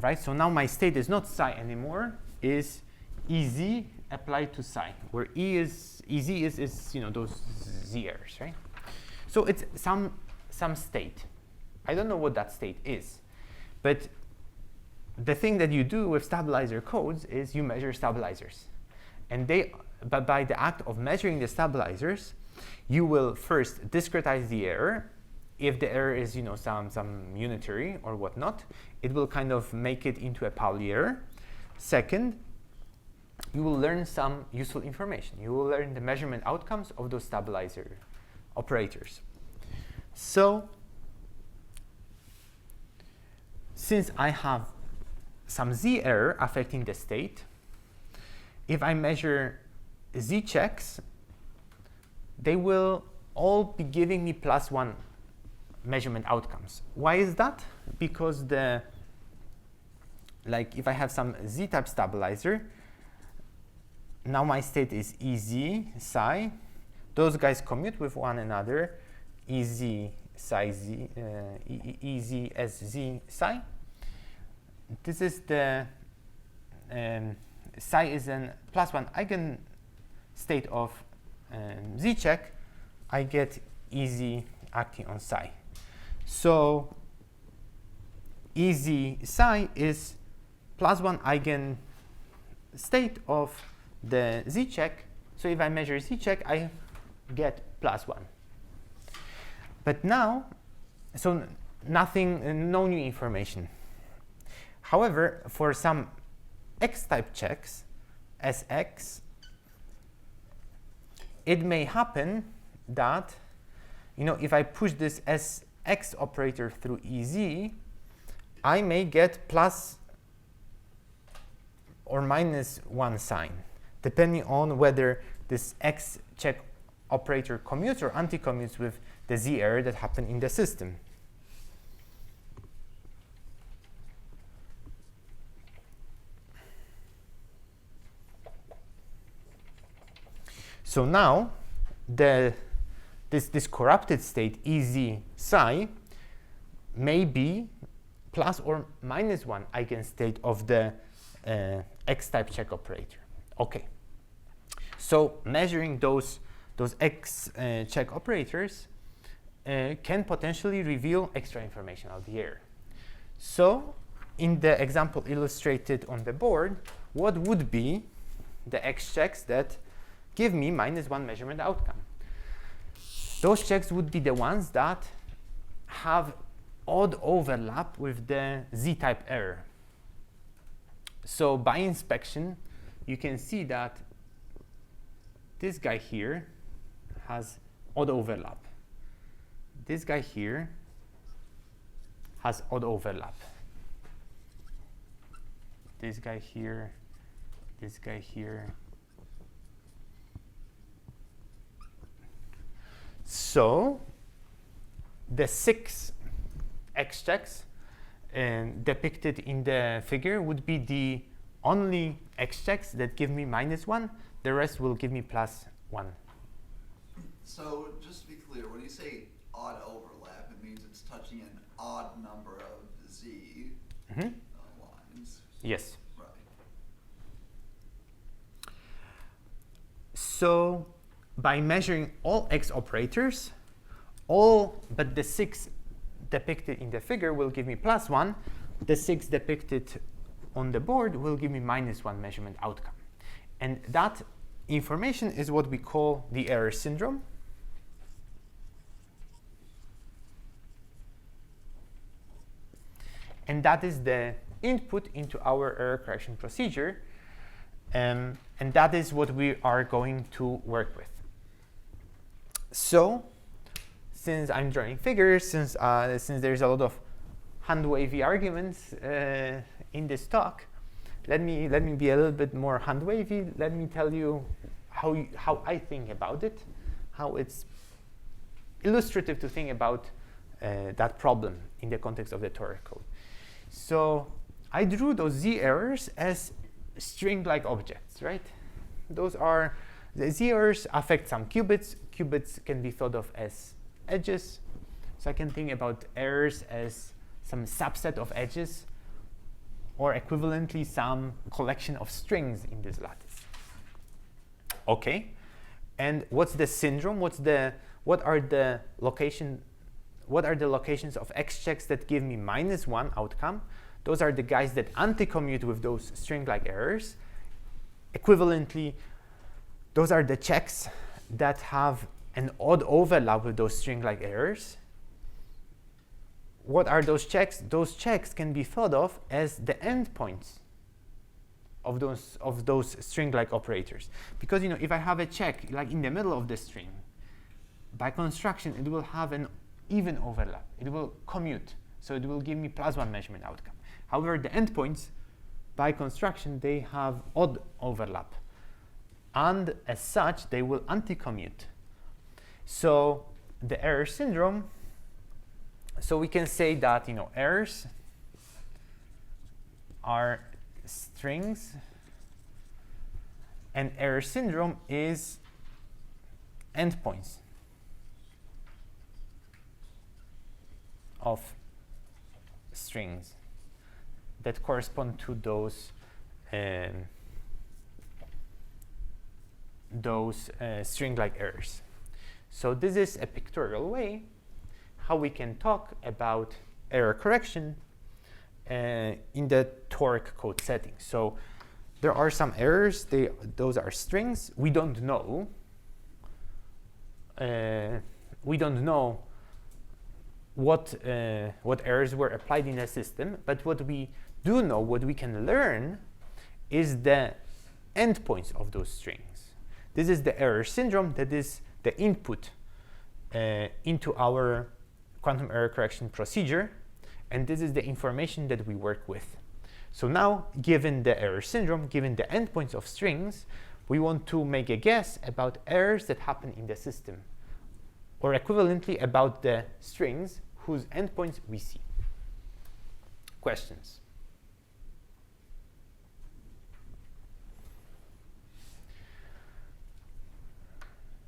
right? So now my state is not psi anymore, is ez applied to psi, where ez is those z errors, right? So it's some state. I don't know what that state is, but the thing that you do with stabilizer codes is you measure stabilizers, and but by the act of measuring the stabilizers, you will first discretize the error. If the error is some unitary or whatnot, it will kind of make it into a Pauli error. Second, you will learn some useful information. You will learn the measurement outcomes of those stabilizer operators. So since I have some z error affecting the state, if I measure z checks, they will all be giving me +1 measurement outcomes. Why is that? Because if I have some z-type stabilizer, now my state is ez psi. Those guys commute with one another, ez psi z, ez s z psi. This is the psi is an +1 eigen state of z check. I get ez acting on psi. So ez psi is +1 eigen state of the z check. So if I measure z check, I get +1. But now, so nothing, no new information. However, for some x-type checks, Sx, it may happen that, if I push this Sx operator through Ez, I may get plus or minus 1 sign, depending on whether this X check operator commutes or anti-commutes with the Z error that happened in the system. So now, this corrupted state, Ez psi, may be plus or minus 1 eigenstate of the X-type check operator. Okay. So measuring those X check operators can potentially reveal extra information about the error. So in the example illustrated on the board, what would be the X checks that give me -1 measurement outcome? Those checks would be the ones that have odd overlap with the z-type error. So by inspection, you can see that this guy here has odd overlap. This guy here has odd overlap. This guy here, this guy here. So the 6 x-checks depicted in the figure would be the only x-checks that give me -1. The rest will give me +1. So just to be clear, when you say odd overlap, it means it's touching an odd number of z lines. Yes. Right. So by measuring all x operators, all but the 6 depicted in the figure will give me +1. The 6 depicted on the board will give me -1 measurement outcome. And that information is what we call the error syndrome. And that is the input into our error correction procedure. And that is what we are going to work with. So since I'm drawing figures, since there's a lot of hand-wavy arguments in this talk, let me be a little bit more hand-wavy. Let me tell you how I think about it, how it's illustrative to think about that problem in the context of the Toric code. So I drew those z errors as string-like objects, right? Those are the z errors affect some qubits. Qubits can be thought of as edges. So I can think about errors as some subset of edges, or equivalently some collection of strings in this lattice. Okay, and what's the syndrome? What are the locations of x-checks that give me -1 outcome? Those are the guys that anti-commute with those string-like errors. Equivalently, those are the checks that have an odd overlap with those string-like errors. What are those checks? Those checks can be thought of as the endpoints of those string-like operators. Because if I have a check like in the middle of the string, by construction it will have an even overlap. It will commute, so it will give me +1 measurement outcome. However, the endpoints, by construction, they have odd overlap, and as such, they will anti-commute. So the error syndrome. So we can say that errors are strings, and error syndrome is endpoints of strings that correspond to those string-like errors. So this is a pictorial way how we can talk about error correction in the Toric code setting. So there are some errors. Those are strings. We don't know. What errors were applied in the system, but what we do know, what we can learn, is the endpoints of those strings. This is the error syndrome. That is the input into our quantum error correction procedure, and this is the information that we work with. So now, given the error syndrome, given the endpoints of strings, we want to make a guess about errors that happen in the system, or equivalently about the strings whose endpoints we see. Questions?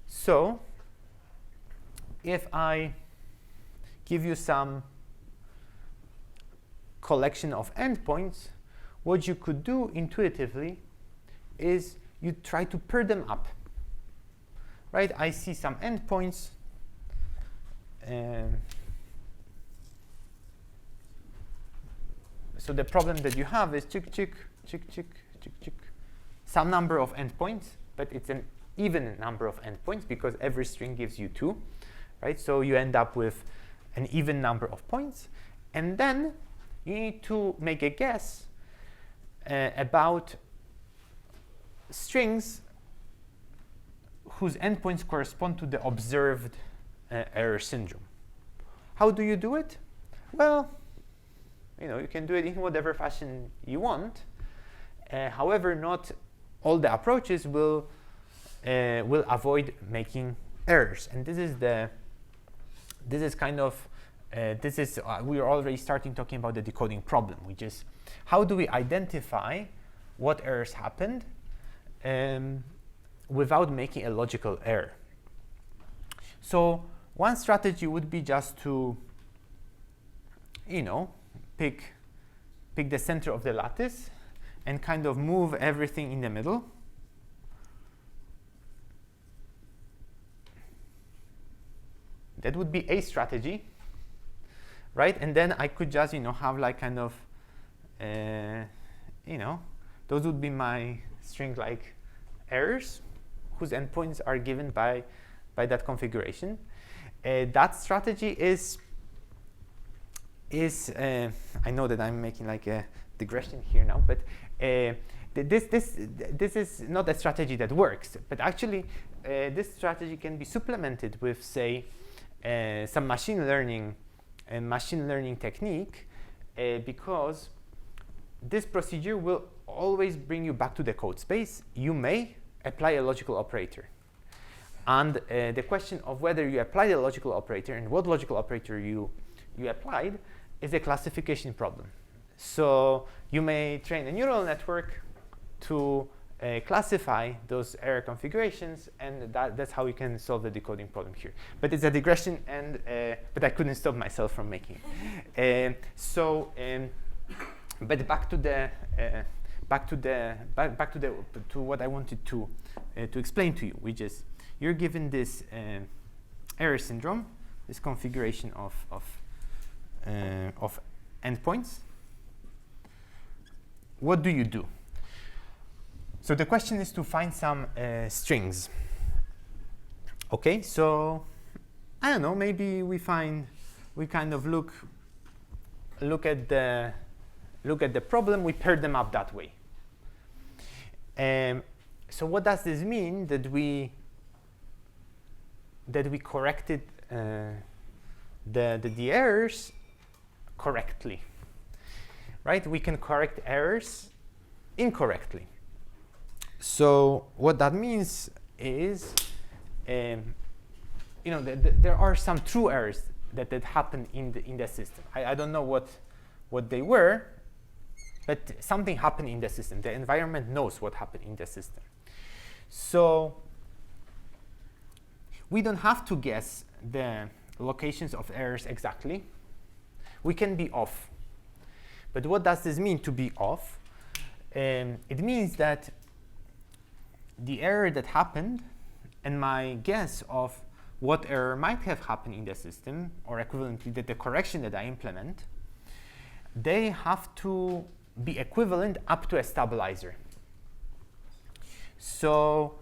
So if I give you some collection of endpoints, what you could do intuitively is you try to pair them up. Right? I see some endpoints. So the problem that you have is some number of endpoints, but it's an even number of endpoints because every string gives you 2. Right? So you end up with an even number of points. And then you need to make a guess about strings whose endpoints correspond to the observed error syndrome. How do you do it? Well, you can do it in whatever fashion you want. However, not all the approaches will avoid making errors. And we are already starting talking about the decoding problem, which is how do we identify what errors happened without making a logical error. So one strategy would be just to pick the center of the lattice and kind of move everything in the middle. That would be a strategy, right? And then I could just have like kind of those would be my string like errors whose endpoints are given by that configuration. That strategy is I know that I'm making like a digression here now, but this is not a strategy that works. But actually, this strategy can be supplemented with, say, some machine learning technique, because this procedure will always bring you back to the code space. You may apply a logical operator. And the question of whether you apply the logical operator and what logical operator you applied is a classification problem. So you may train a neural network to classify those error configurations, and that's how you can solve the decoding problem here. But it's a digression, and but I couldn't stop myself from making it. But back to what I wanted to explain to you, which is you're given this error syndrome, this configuration of endpoints. What do you do? So the question is to find some strings. Okay, so I don't know. Maybe we kind of look at the problem. We pair them up that way. So what does this mean? That we corrected the errors correctly, right? We can correct errors incorrectly. So what that means is, there are some true errors that happen in the system. I don't know what they were, but something happened in the system. The environment knows what happened in the system. So we don't have to guess the locations of errors exactly. We can be off. But what does this mean, to be off? It means that the error that happened and my guess of what error might have happened in the system, or equivalently the correction that I implement, they have to be equivalent up to a stabilizer. So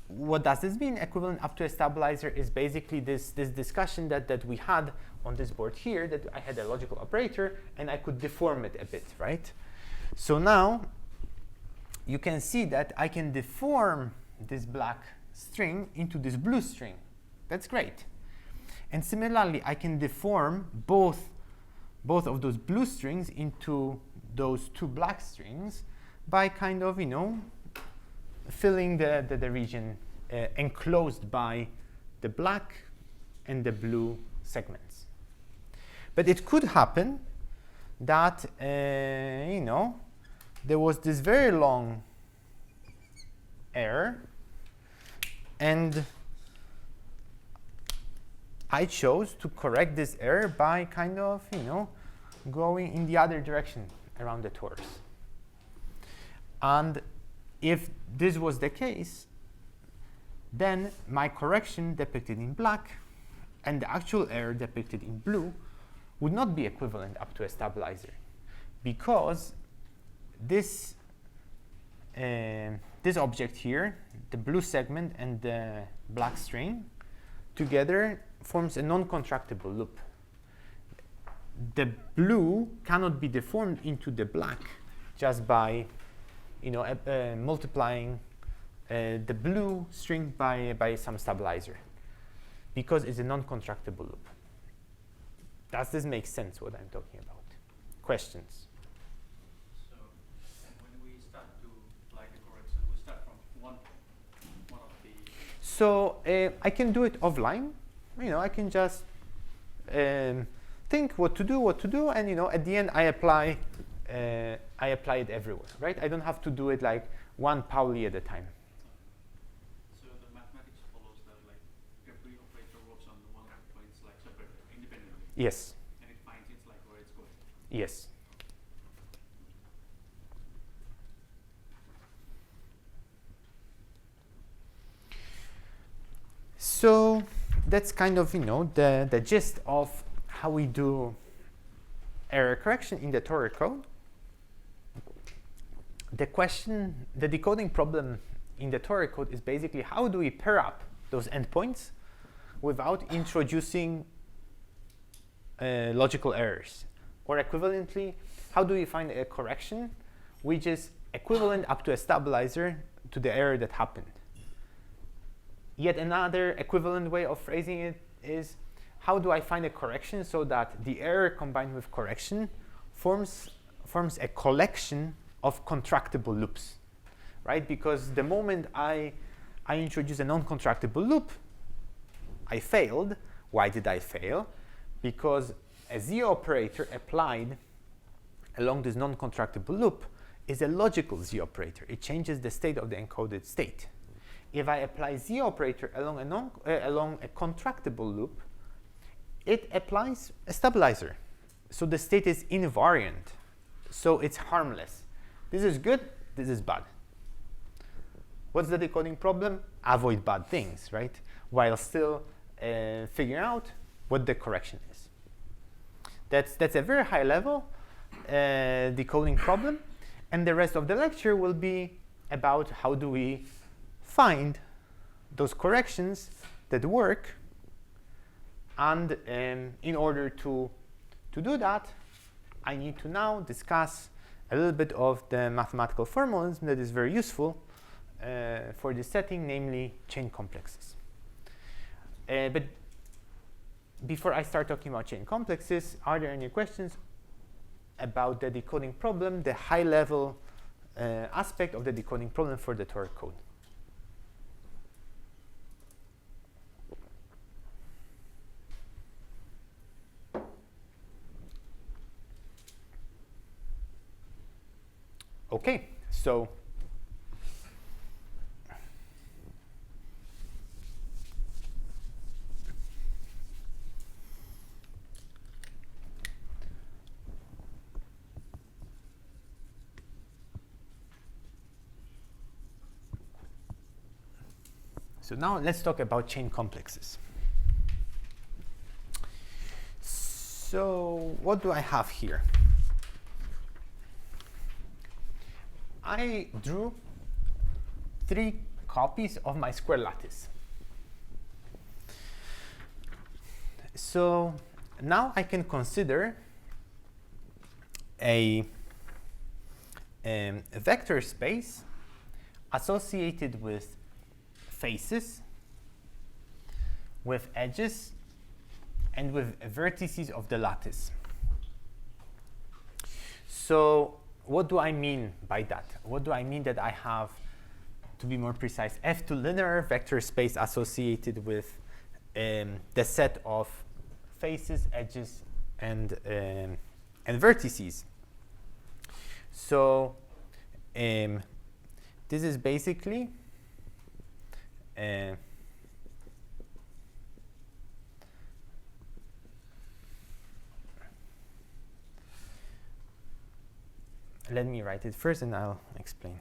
what does this mean? Equivalent up to a stabilizer is basically this discussion that we had on this board here, that I had a logical operator and I could deform it a bit, right? So now you can see that I can deform this black string into this blue string. That's great. And similarly, I can deform both of those blue strings into those two black strings by kind of, filling the region enclosed by the black and the blue segments. But it could happen that, there was this very long error, and I chose to correct this error by kind of, going in the other direction around the torus. And if this was the case, then my correction depicted in black and the actual error depicted in blue would not be equivalent up to a stabilizer, because this object here, the blue segment and the black string, together forms a non-contractible loop. the blue cannot be deformed into the black just by, multiplying the blue string by some stabilizer, because it's a non-contractible loop. Does this make sense, what I'm talking about? Questions? So when we start to apply the correction, we start from one of the... So I can do it offline. I can just think what to do, and at the end I apply it everywhere, right? I don't have to do it like one Pauli at a time. So the mathematics follows that like every operator works on one points like separately, independently. Yes. And it finds it's like where it's going. Yes. So that's kind of the gist of how we do error correction in the Toric code. The decoding problem in the Toric code is basically how do we pair up those endpoints without introducing logical errors, or equivalently, how do we find a correction which is equivalent up to a stabilizer to the error that happened. Yet another equivalent way of phrasing it is, how do I find a correction so that the error combined with correction forms a collection of contractible loops, right? Because the moment I introduce a non-contractible loop, I failed. Why did I fail? Because a Z operator applied along this non-contractible loop is a logical Z operator. It changes the state of the encoded state. If I apply Z operator along a contractible loop, it applies a stabilizer. So the state is invariant. So it's harmless. This is good, this is bad. What's the decoding problem? Avoid bad things, right? While still figuring out what the correction is. That's a very high level decoding problem. And the rest of the lecture will be about how do we find those corrections that work. And in order to do that, I need to now discuss a little bit of the mathematical formalism that is very useful for this setting, namely chain complexes. But before I start talking about chain complexes, are there any questions about the decoding problem, the high-level aspect of the decoding problem for the Toric code? Okay, so now let's talk about chain complexes. So what do I have here? I drew 3 copies of my square lattice. So now I can consider a vector space associated with faces, with edges, and with vertices of the lattice. So what do I mean by that? What do I mean that I have, to be more precise, F2 linear vector space associated with the set of faces, edges, and vertices? So this is basically let me write it first and I'll explain.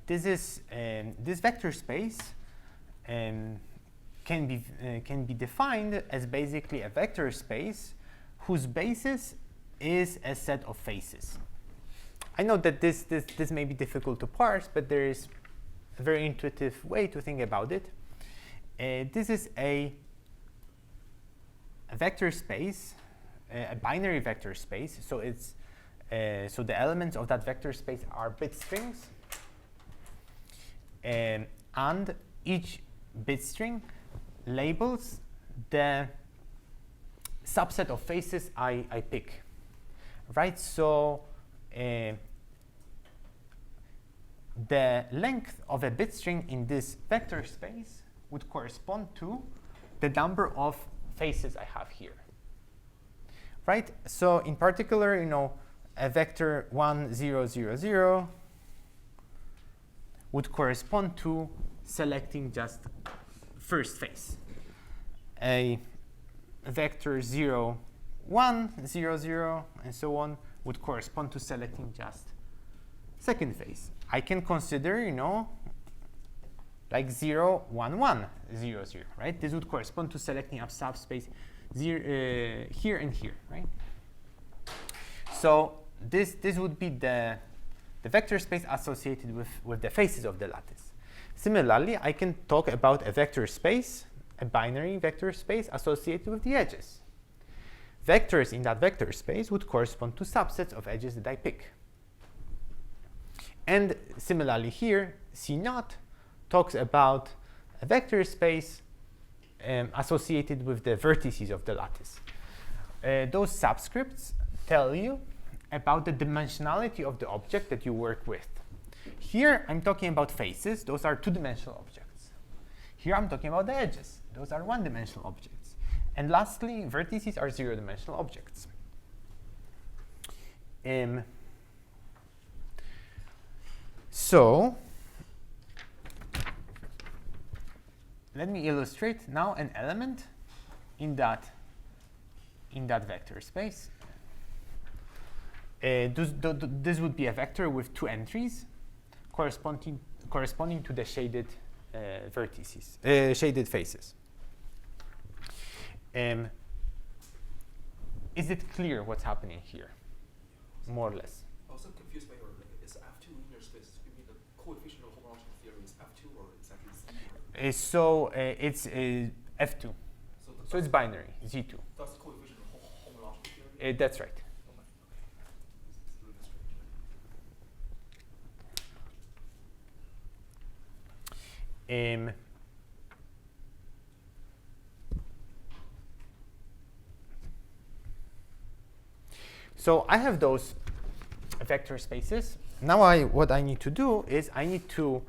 This vector space can be defined as basically a vector space whose basis is a set of faces. I know that this may be difficult to parse, but there is a very intuitive way to think about it. This is a vector space, a binary vector space. So it's so the elements of that vector space are bit strings, and each bit string labels the subset of faces I pick, right? So the length of a bit string in this vector space would correspond to the number of faces I have here, right? So in particular, a vector 1, 0, 0, 0 would correspond to selecting just first face. A vector 0, 1, 0, 0, and so on would correspond to selecting just second face. I can consider, like 0, 1, 1, 0, 0, right? This would correspond to selecting a subspace here and here, right? So this would be the vector space associated with the faces of the lattice. Similarly, I can talk about a vector space, a binary vector space associated with the edges. Vectors in that vector space would correspond to subsets of edges that I pick. And similarly here, C0 talks about a vector space associated with the vertices of the lattice. Those subscripts tell you about the dimensionality of the object that you work with. Here, I'm talking about faces. Those are two-dimensional objects. Here, I'm talking about the edges. Those are one-dimensional objects. And lastly, vertices are zero-dimensional objects. So let me illustrate now an element in that vector space. This would be a vector with two entries corresponding to the shaded vertices, shaded faces. Is it clear what's happening here, more or less? I was so confused by your is F2 linear space. You mean the coefficient of homological theory is F2 or it's actually Z? So it's F2. So it's binary, Z2. That's the coefficient of homological theory? That's right. Oh my, okay. This is a little bit strange. So I have those vector spaces. Now what I need to do is I need to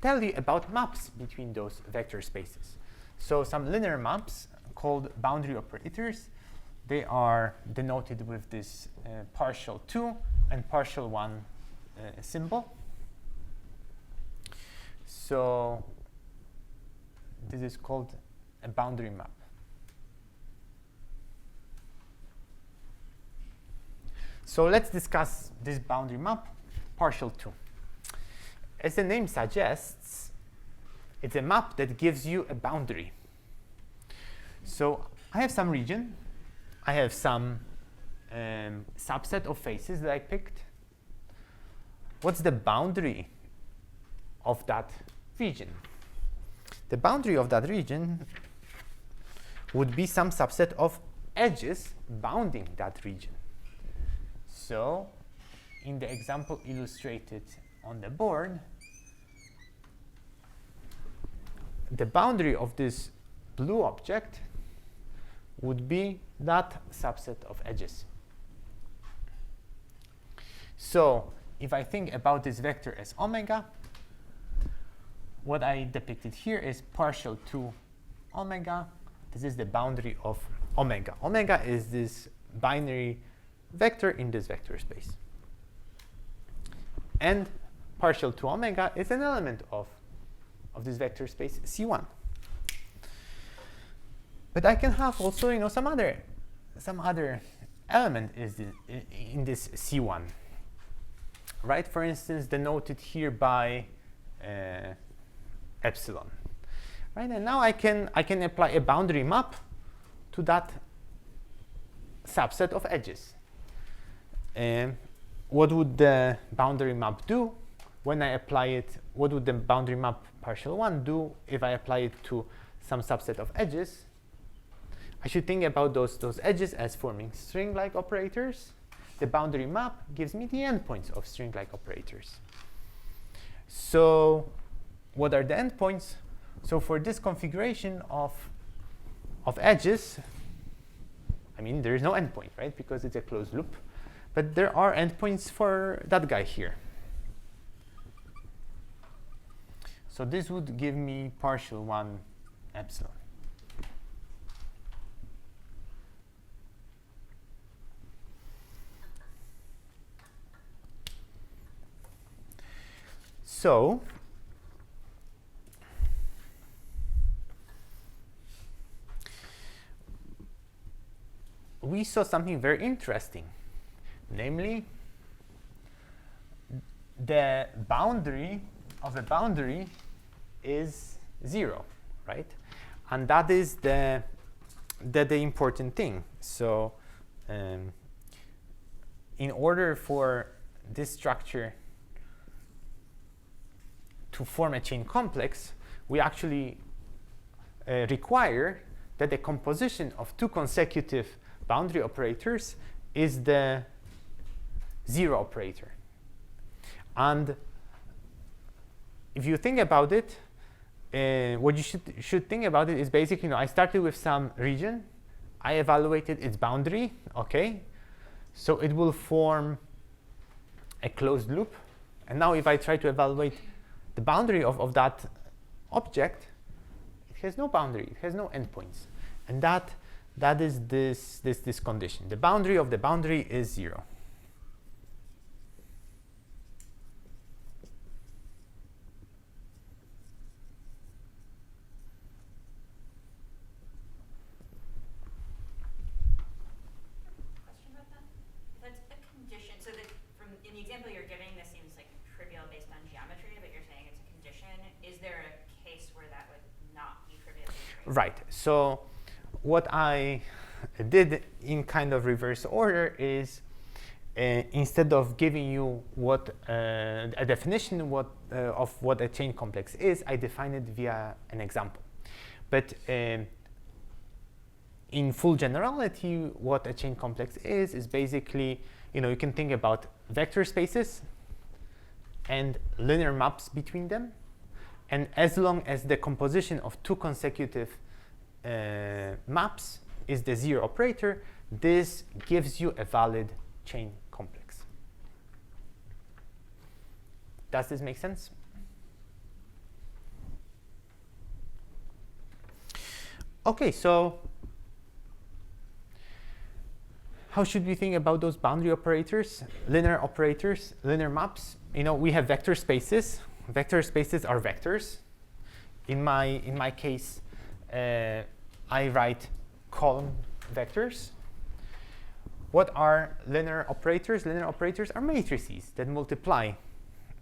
tell you about maps between those vector spaces. So some linear maps called boundary operators, they are denoted with this partial 2 and partial 1 symbol. So this is called a boundary map. So let's discuss this boundary map, partial 2. As the name suggests, it's a map that gives you a boundary. So I have some region. I have some subset of faces that I picked. What's the boundary of that region? The boundary of that region would be some subset of edges bounding that region. So in the example illustrated on the board, the boundary of this blue object would be that subset of edges. So if I think about this vector as omega, what I depicted here is partial 2 omega. This is the boundary of omega. Omega is this binary vector in this vector space. And partial 2 omega is an element of this vector space C1. But I can have also some other element in this C1. Right? For instance, denoted here by epsilon. Right? And now I can apply a boundary map to that subset of edges. what would the boundary map do when I apply it? What would the boundary map partial 1 do if I apply it to some subset of edges? I should think about those edges as forming string-like operators. The boundary map gives me the endpoints of string-like operators. So what are the endpoints? So for this configuration of edges, I mean, there is no endpoint, right? Because it's a closed loop. But there are endpoints for that guy here. So this would give me partial 1 epsilon. So we saw something very interesting, namely the boundary of a boundary is 0, right? And that is the important thing. So in order for this structure to form a chain complex, we actually require that the composition of 2 consecutive boundary operators is the 0 operator. And if you think about it, what you should think about it is basically, I started with some region, I evaluated its boundary, okay? So it will form a closed loop. And now if I try to evaluate the boundary of that object, it has no boundary, it has no endpoints. And that is this condition. The boundary of the boundary is 0. Question about that? That's a condition. So that in the example you're giving, this seems like trivial based on geometry, but you're saying it's a condition. Is there a case where that would not be trivial? Right. So what I did in kind of reverse order is instead of giving you what a definition of what a chain complex is, I define it via an example. But in full generality, what a chain complex is basically, you can think about vector spaces and linear maps between them. And as long as the composition of 2 consecutive maps is the 0 operator, this gives you a valid chain complex. Does this make sense? Okay, so how should we think about those boundary operators, linear maps? We have vector spaces. Vector spaces are vectors. In my case, I write column vectors. What are linear operators? Linear operators are matrices that multiply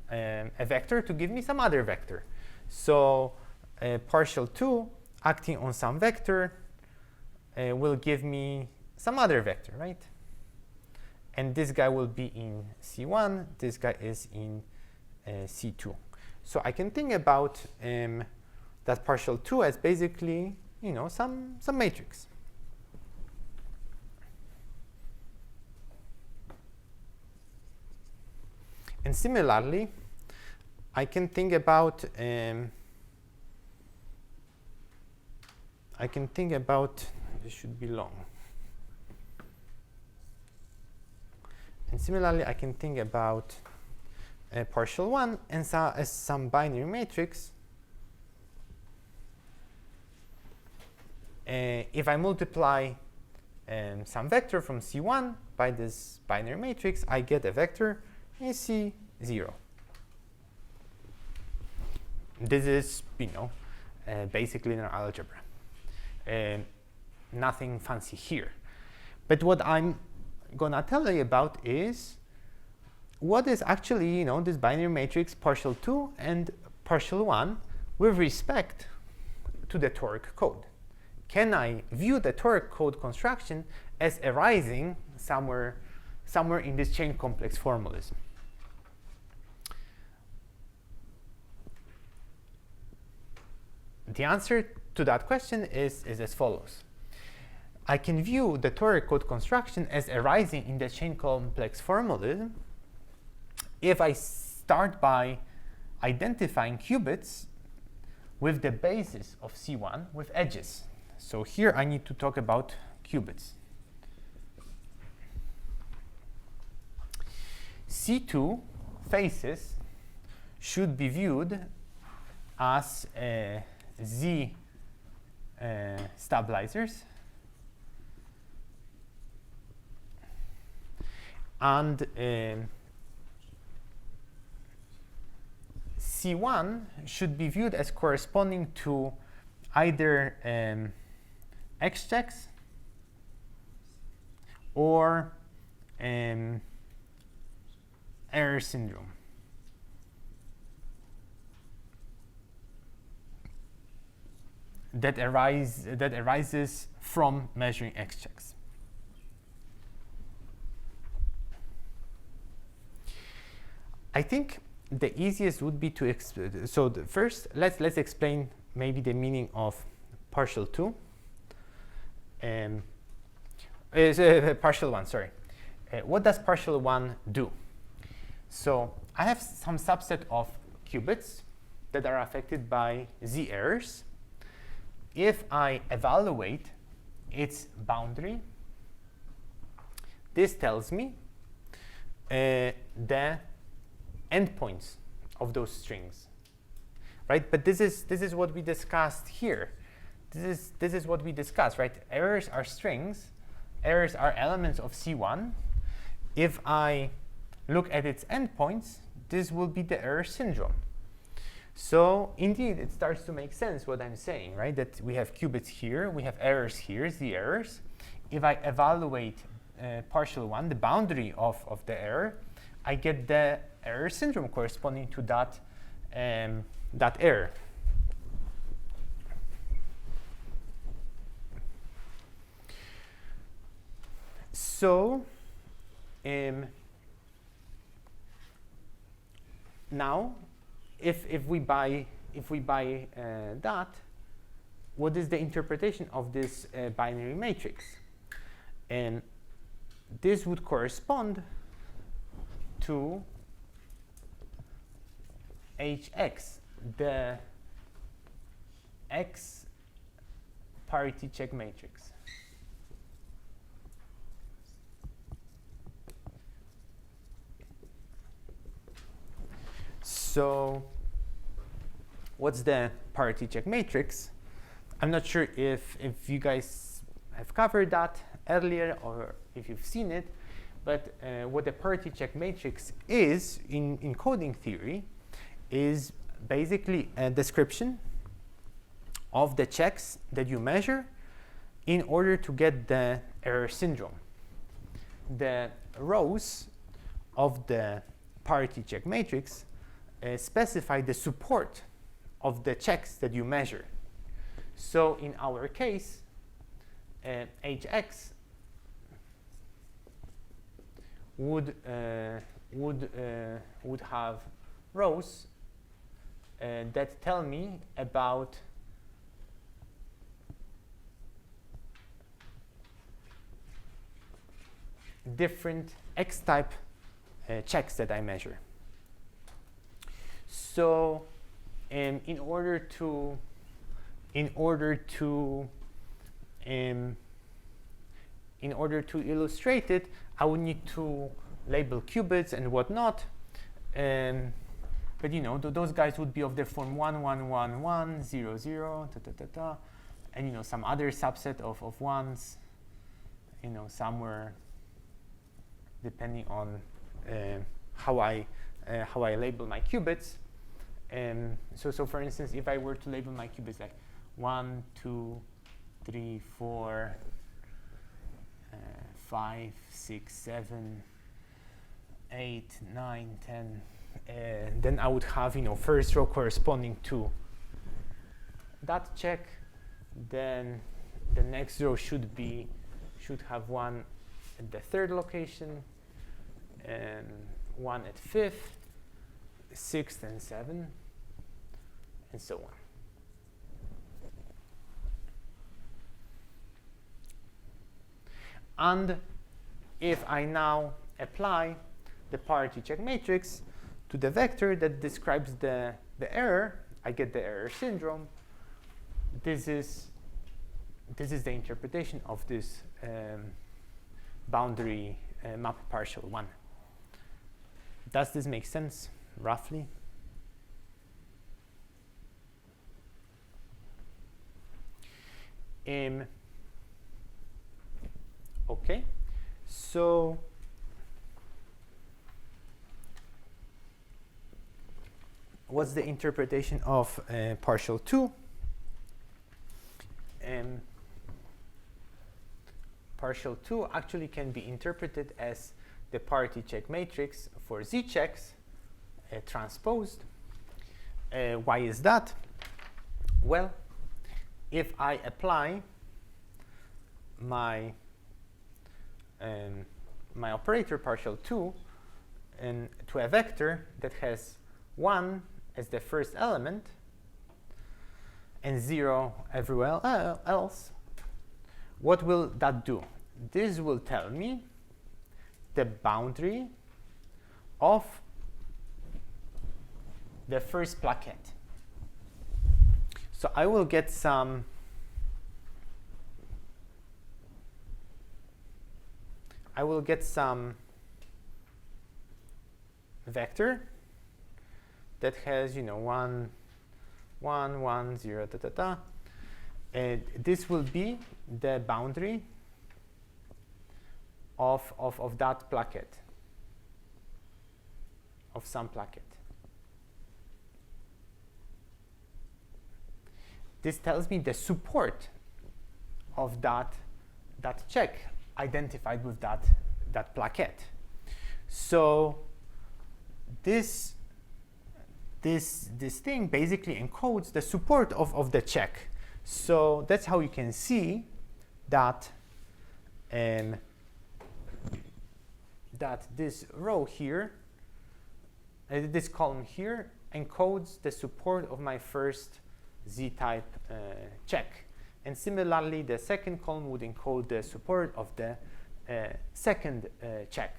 a vector to give me some other vector. So partial 2 acting on some vector will give me some other vector, right? And this guy will be in C1, this guy is in C2. So I can think about that partial 2 as basically, some matrix. And similarly, I can think about this should be long. And similarly, I can think about partial 1 and as some binary matrix. If I multiply some vector from C1 by this binary matrix, I get a vector in C0. This is, basic linear algebra. Nothing fancy here. But what I'm going to tell you about is what is actually, this binary matrix partial 2 and partial 1 with respect to the toric code. Can I view the toric code construction as arising somewhere somewhere in this chain complex formalism. The answer to that question is as follows. I can view the toric code construction as arising in the chain complex formalism if I start by identifying qubits with the basis of C1 with edges. So here I need to talk about qubits. C2 faces should be viewed as Z stabilizers, and C1 should be viewed as corresponding to either X checks or error syndrome. That arises from measuring X checks. I think the easiest would be to first let's explain maybe the meaning of partial 2. Partial 1, sorry. What does partial 1 do? So I have some subset of qubits that are affected by Z errors. If I evaluate its boundary, this tells me the endpoints of those strings, right? But this is what we discussed here. This is what we discussed, right? Errors are strings. Errors are elements of C1. If I look at its endpoints, this will be the error syndrome. So indeed, it starts to make sense what I'm saying, right? That we have qubits here, we have errors here, the errors. If I evaluate partial 1, the boundary of the error, I get the error syndrome corresponding to that error. So now, if we buy that, what is the interpretation of this binary matrix? And this would correspond to Hx, the X parity check matrix. So what's the parity check matrix? I'm not sure if you guys have covered that earlier or if you've seen it, but what the parity check matrix is in coding theory is basically a description of the checks that you measure in order to get the error syndrome. The rows of the parity check matrix specify the support of the checks that you measure. So in our case, Hx would have rows that tell me about different X-type checks that I measure. So in order to illustrate it, I would need to label qubits and whatnot. But you know, those guys would be of the form 1, 1, 1, 1, 0, 0, ta, ta, ta, ta, and you know, some other subset of ones, you know, somewhere depending on how I label my qubits. So for instance, if I were to label my qubits like 1, 2, 3, 4, 5, 6, 7, 8, 9, 10, then I would have, you know, first row corresponding to that check. Then the next row should have one at the third location, 1 at 5th, 6th and 7th, and so on. And if I now apply the parity check matrix to the vector that describes the error, I get the error syndrome. This is the interpretation of this boundary map partial 1. Does this make sense, roughly? Okay, so what's the interpretation of partial 2? Partial 2 actually can be interpreted as the parity check matrix for z checks transposed. Why is that? Well, if I apply my operator partial 2 to a vector that has 1 as the first element and 0 everywhere else, what will that do? This will tell me the boundary of the first plaquette. So I will get some vector that has, 1, 1, 1, 0, da, da, da. And this will be the boundary of that plaquette, of some plaquette. This tells me the support of that check identified with that plaquette. So this thing basically encodes the support of the check. So that's how you can see that that this row here, this column here, encodes the support of my first z-type check. And similarly, the second column would encode the support of the second check.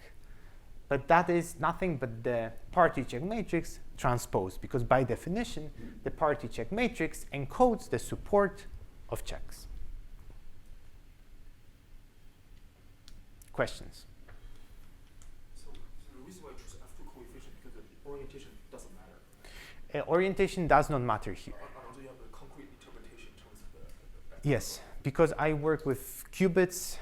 But that is nothing but the parity check matrix transposed, because by definition, the parity check matrix encodes the support of checks. Questions? So the reason why I choose F2 coefficient because the orientation doesn't matter. Orientation does not matter here. Although you have a concrete interpretation in terms of the Yes, because I work with qubits,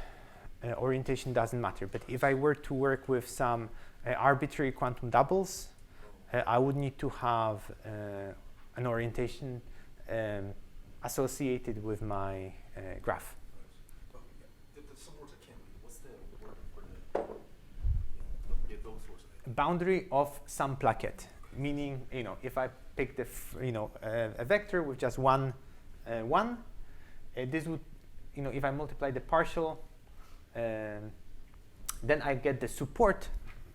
orientation doesn't matter. But if I were to work with some arbitrary quantum doubles, I would need to have an orientation associated with my graph. Some words I can't read. What's the word for those words? Boundary of some plaquette, meaning if I pick the a vector with just one, this would if I multiply the partial, then I get the support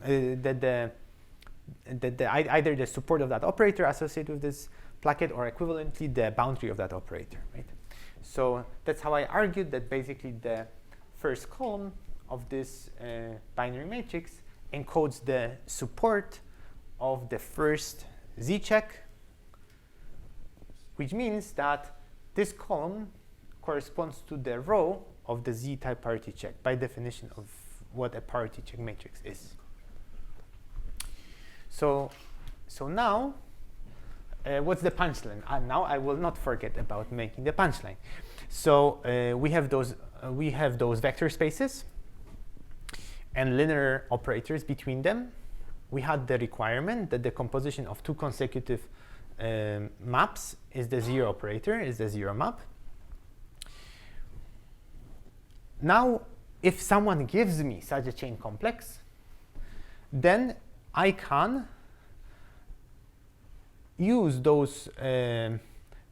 either the support of that operator associated with this plaquette or equivalently the boundary of that operator, right? So that's how I argued that basically the first column of this binary matrix encodes the support of the first z-check, which means that this column corresponds to the row of the z-type parity check by definition of what a parity check matrix is. So now, what's the punchline? Now I will not forget about making the punchline. So we have those vector spaces and linear operators between them. We had the requirement that the composition of two consecutive maps is the zero operator, is the zero map. Now, if someone gives me such a chain complex, then I can use those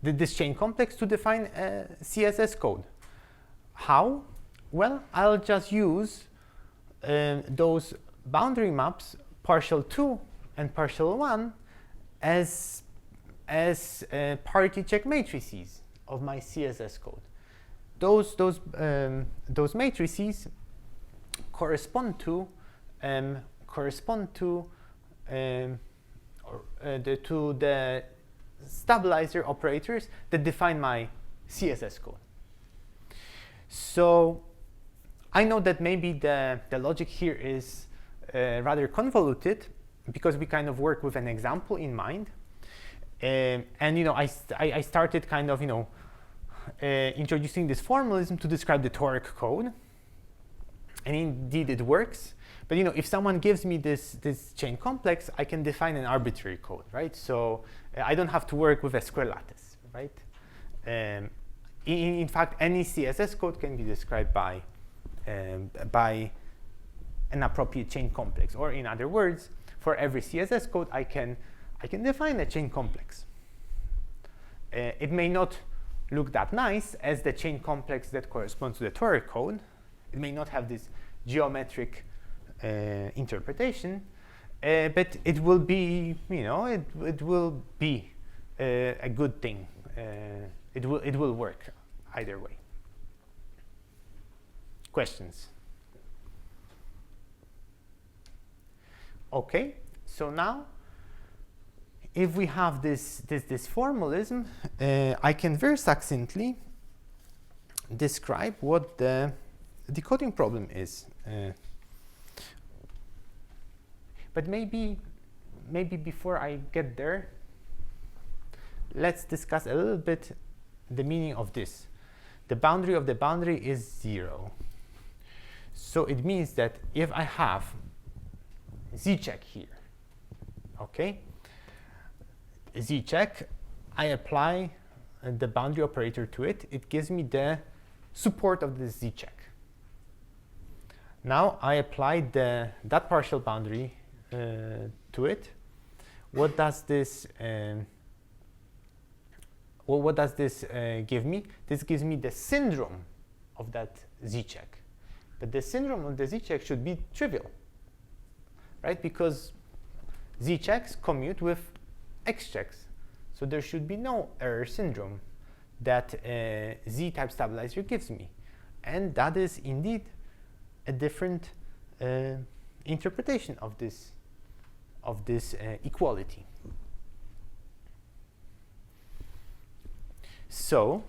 this chain complex to define a CSS code. How? Well, I'll just use those boundary maps partial 2 and partial 1 as parity check matrices of my CSS code. Those matrices correspond to the stabilizer operators that define my CSS code. So I know that maybe the logic here is rather convoluted because we kind of work with an example in mind. And I started kind of introducing this formalism to describe the Toric code, and indeed it works. But if someone gives me this chain complex, I can define an arbitrary code, right? So I don't have to work with a square lattice, right? In fact, any CSS code can be described by an appropriate chain complex, or in other words, for every CSS code, I can define a chain complex. It may not look that nice as the chain complex that corresponds to the Toric code. It may not have this geometric interpretation, but it will be, it will be a good thing. It will work either way. Questions? Okay, so now if we have this formalism, I can very succinctly describe what the decoding problem is. But maybe before I get there, let's discuss a little bit the meaning of this. The boundary of the boundary is 0. So it means that if I have z-check here, okay, z-check, I apply the boundary operator to it. It gives me the support of the z-check. Now I apply that partial boundary to it. What does this what does this give me? This gives me the syndrome of that z-check. But the syndrome of the z-check should be trivial, right? Because z-checks commute with x-checks. So there should be no error syndrome that z-type stabilizer gives me. And that is indeed a different interpretation of this equality. So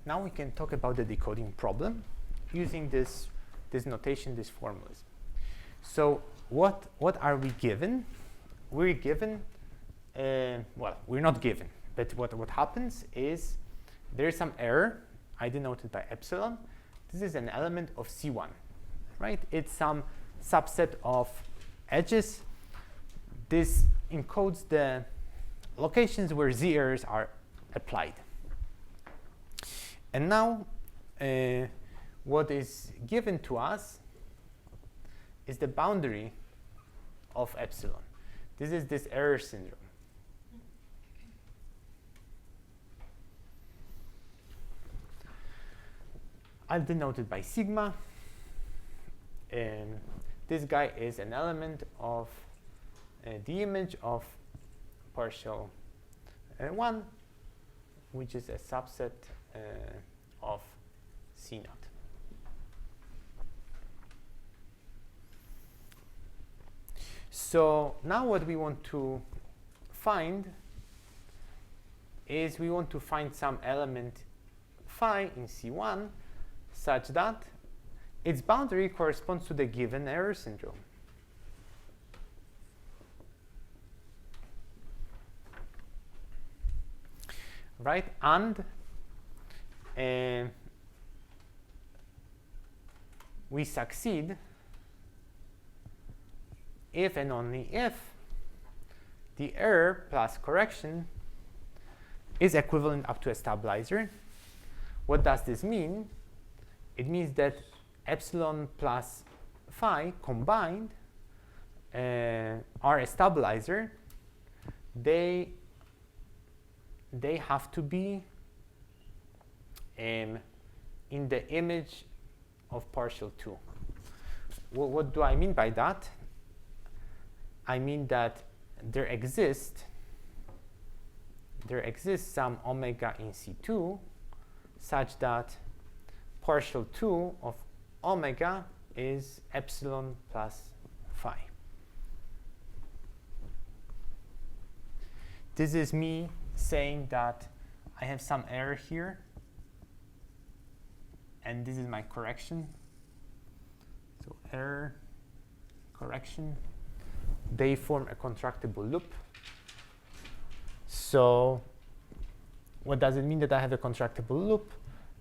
now we can talk about the decoding problem using this notation, this formalism. So what are we given? We're given, well, we're not given, but what happens is there's some error. I denoted by epsilon. This is an element of C1, right? It's some subset of edges. This encodes the locations where Z errors are applied. And now what is given to us is the boundary of epsilon. This is this error syndrome. I'll denote it by sigma. And this guy is an element of the image of partial 1, which is a subset of C naught. So now what we want to find is we want to find some element phi in C1 such that its boundary corresponds to the given error syndrome. Right? And we succeed if and only if the error plus correction is equivalent up to a stabilizer. What does this mean? It means that epsilon plus phi combined are a stabilizer. They have to be in the image of partial 2. What do I mean by that? I mean that there exists some omega in C2 such that partial 2 of omega is epsilon plus phi. This is me saying that I have some error here, and this is my correction. So error, correction, they form a contractible loop. So what does it mean that I have a contractible loop?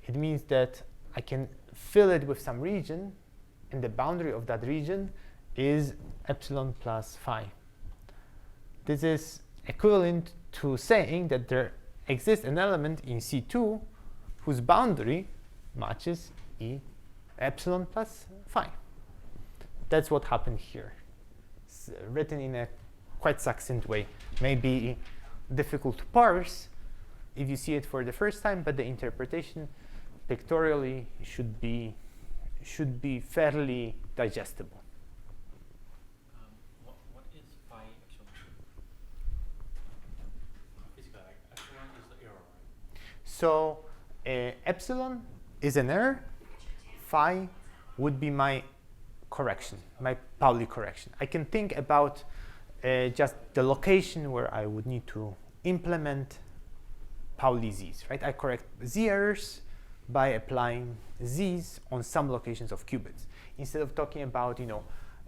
It means that I can fill it with some region, and the boundary of that region is epsilon plus phi. This is equivalent to saying that there exists an element in C2 whose boundary matches E epsilon plus phi. That's what happened here. It's written in a quite succinct way. Maybe difficult to parse if you see it for the first time, but the interpretation pictorially should be fairly digestible. What is phi epsilon? Basically, like epsilon is the error, right? So epsilon is an error. Phi would be my correction, my Pauli correction. I can think about just the location where I would need to implement Pauli z's, right? I correct z errors by applying z's on some locations of qubits. Instead of talking about,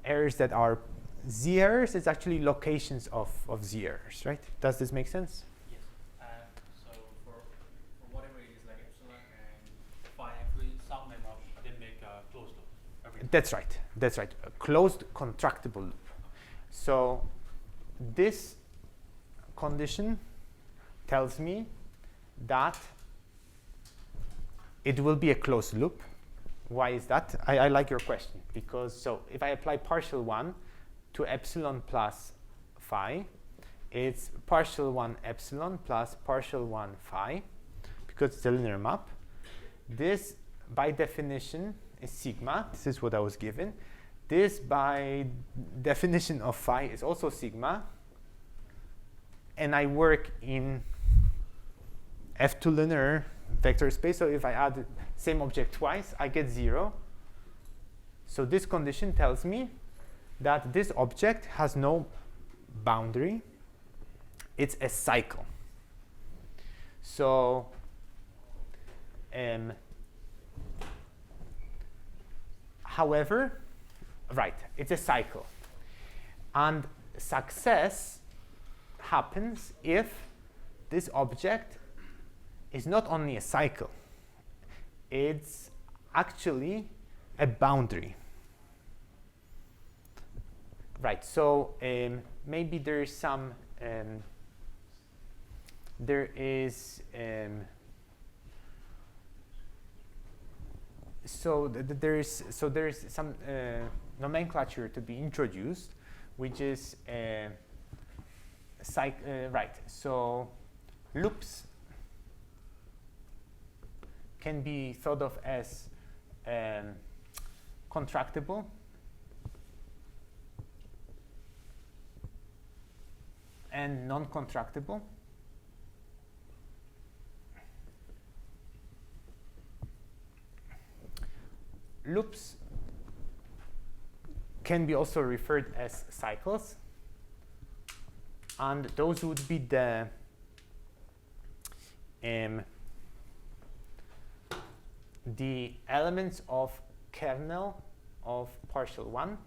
errors that are z errors, it's actually locations of z errors, right? Does this make sense? Yes. So for whatever it is, like epsilon and phi, actually sum them up and then make a closed loop. Okay. That's right. That's right. A closed contractible loop. So this condition tells me that it will be a closed loop. Why is that? I like your question, because so if I apply partial 1 to epsilon plus phi, it's partial 1 epsilon plus partial 1 phi, because it's a linear map. This, by definition, is sigma. This is what I was given. This, by definition of phi, is also sigma. And I work in F2 linear vector space. So if I add the same object twice, I get 0. So this condition tells me that this object has no boundary. It's a cycle. So however, right, it's a cycle. And success happens if this object is not only a cycle, it's actually a boundary. Right, so maybe there is some, so there's some nomenclature to be introduced, which is right. So loops can be thought of as contractible and non-contractible. Loops can be also referred as cycles, and those would be the elements of kernel of partial 1.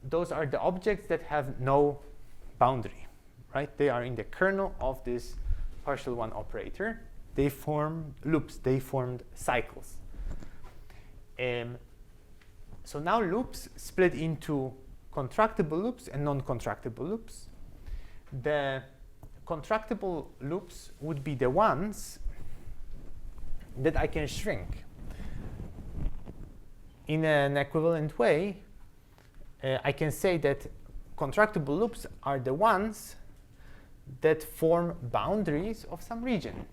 Those are the objects that have no boundary, right? They are in the kernel of this partial one operator, they form loops, they formed cycles. So now loops split into contractible loops and non-contractible loops. The contractible loops would be the ones that I can shrink. In an equivalent way, I can say that contractible loops are the ones that form boundaries of some region.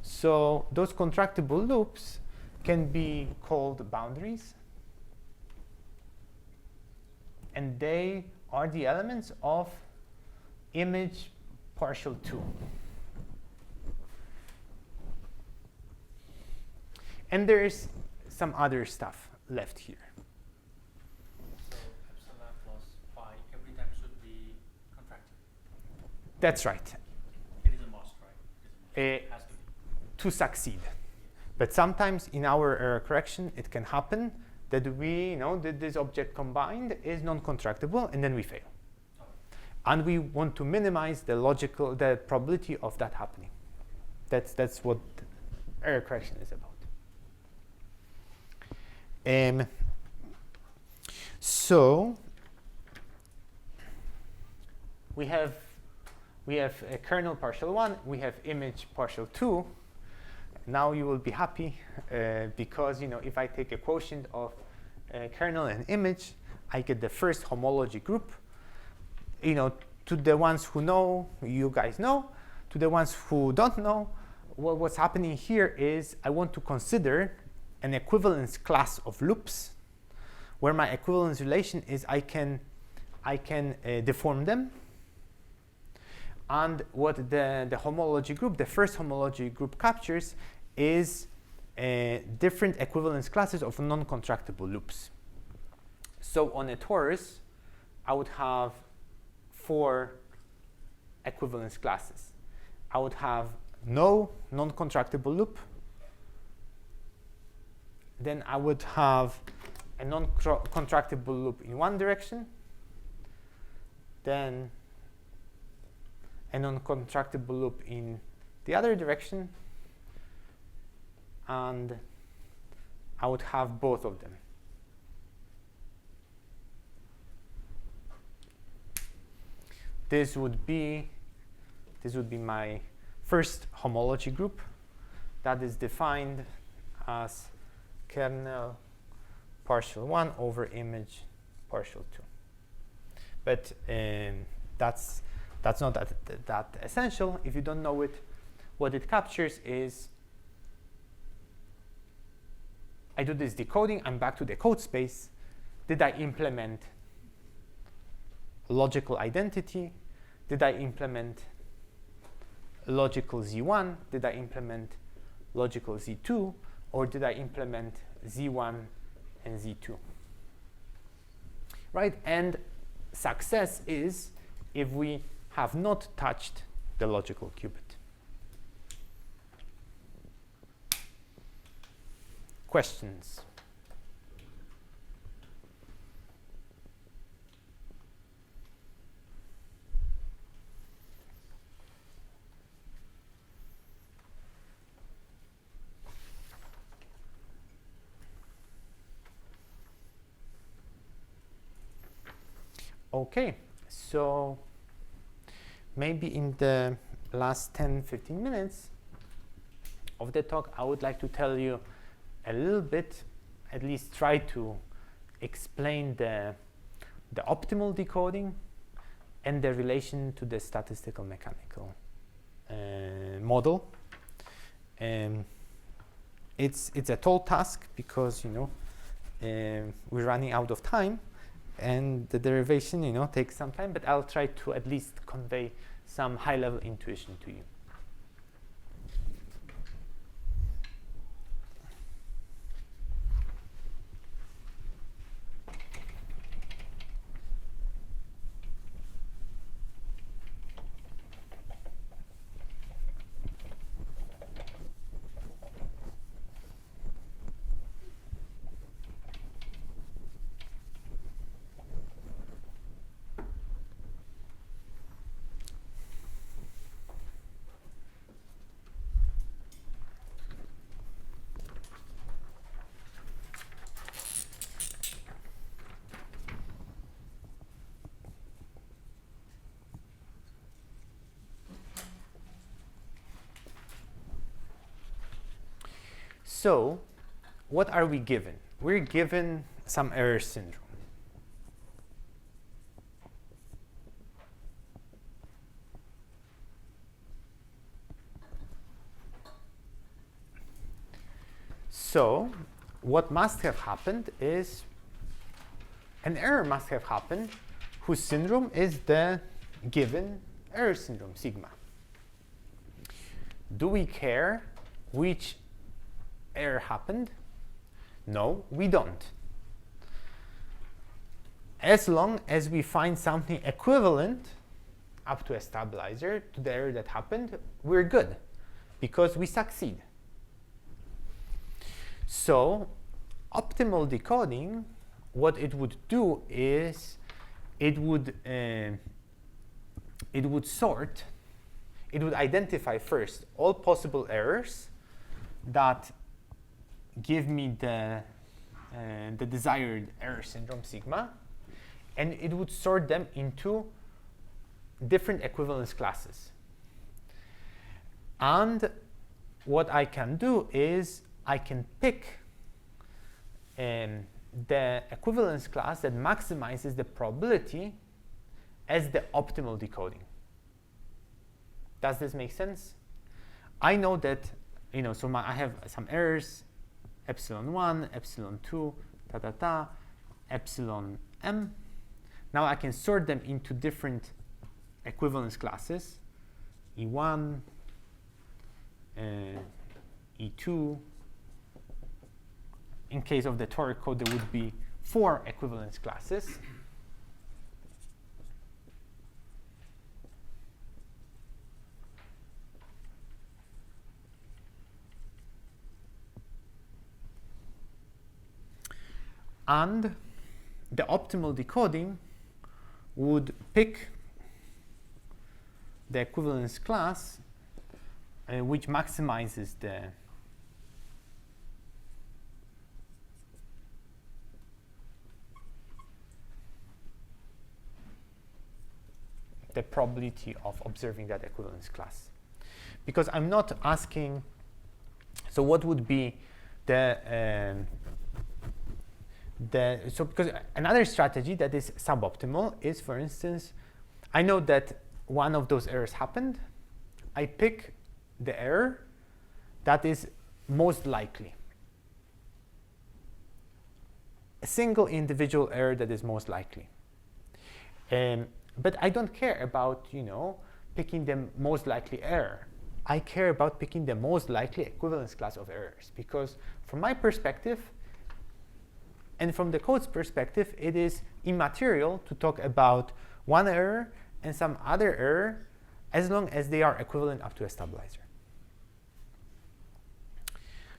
So those contractible loops can be called boundaries, and they are the elements of image partial 2. And there is some other stuff left here. So epsilon plus phi every time should be contracted. That's right. It is a must, right? It has to be. To succeed. But sometimes in our error correction, it can happen that we know that this object combined is non-contractible, and then we fail. And we want to minimize the probability of that happening. That's what error correction is about. So we have a kernel partial 1, we have image partial 2. Now you will be happy because if I take a quotient of kernel and image, I get the first homology group. To the ones who know, you guys know. To the ones who don't know, what's happening here is I want to consider an equivalence class of loops, where my equivalence relation is I can deform them. And what the homology group, the first homology group captures is different equivalence classes of non-contractible loops. So on a torus, I would have 4 equivalence classes. I would have no non-contractible loop. Then I would have a non-contractible loop in one direction. Then a non-contractible loop in the other direction. And I would have both of them. This would be my first homology group that is defined as kernel partial 1 over image partial 2. But that's not that essential. If you don't know it, what it captures is I do this decoding, I'm back to the code space. Did I implement logical identity? Did I implement logical Z1? Did I implement logical Z2? Or did I implement Z1 and Z2? Right? And success is if we have not touched the logical qubit. Questions? Okay, so maybe in the last 10-15 minutes of the talk, I would like to tell you a little bit, at least try to explain the optimal decoding and the relation to the statistical mechanical model. It's a tall task because we're running out of time. And the derivation, takes some time, but I'll try to at least convey some high-level intuition to you. So what are we given? We're given some error syndrome. So what must have happened is an error must have happened whose syndrome is the given error syndrome, sigma. Do we care which error happened? No, we don't. As long as we find something equivalent up to a stabilizer to the error that happened, we're good because we succeed. So optimal decoding, what it would do is it would sort, it would identify first all possible errors that give me the desired error syndrome sigma, and it would sort them into different equivalence classes. And what I can do is I can pick the equivalence class that maximizes the probability as the optimal decoding. Does this make sense? I know that, so I have some errors, epsilon 1, epsilon 2, epsilon m. Now I can sort them into different equivalence classes, E1, E2. In case of the Toric code, there would be 4 equivalence classes. And the optimal decoding would pick the equivalence class which maximizes the probability of observing that equivalence class. Because I'm not asking, so what would be so because another strategy that is suboptimal is, for instance, I know that one of those errors happened. I pick the error that is most likely. A single individual error that is most likely. But I don't care about, picking the most likely error. I care about picking the most likely equivalence class of errors, because from my perspective, and from the code's perspective, it is immaterial to talk about one error and some other error as long as they are equivalent up to a stabilizer.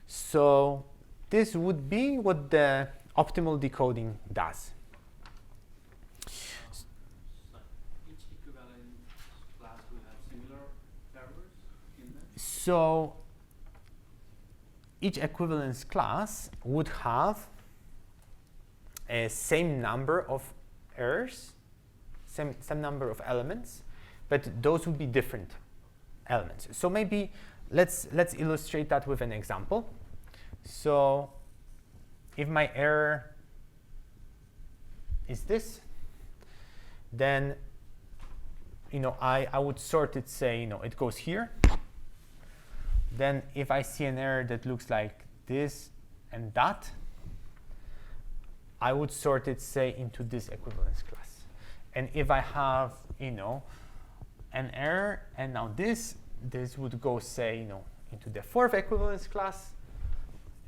So this would be what the optimal decoding does. Each equivalent class will have similar errors in them? So each equivalence class would have a same number of errors, same number of elements, but those would be different elements. So maybe let's illustrate that with an example. So if my error is this, then I would sort it, say it goes here. Then if I see an error that looks like this and that, I would sort it, say, into this equivalence class. And if I have, an error, and now this would go, say, into the 4th equivalence class.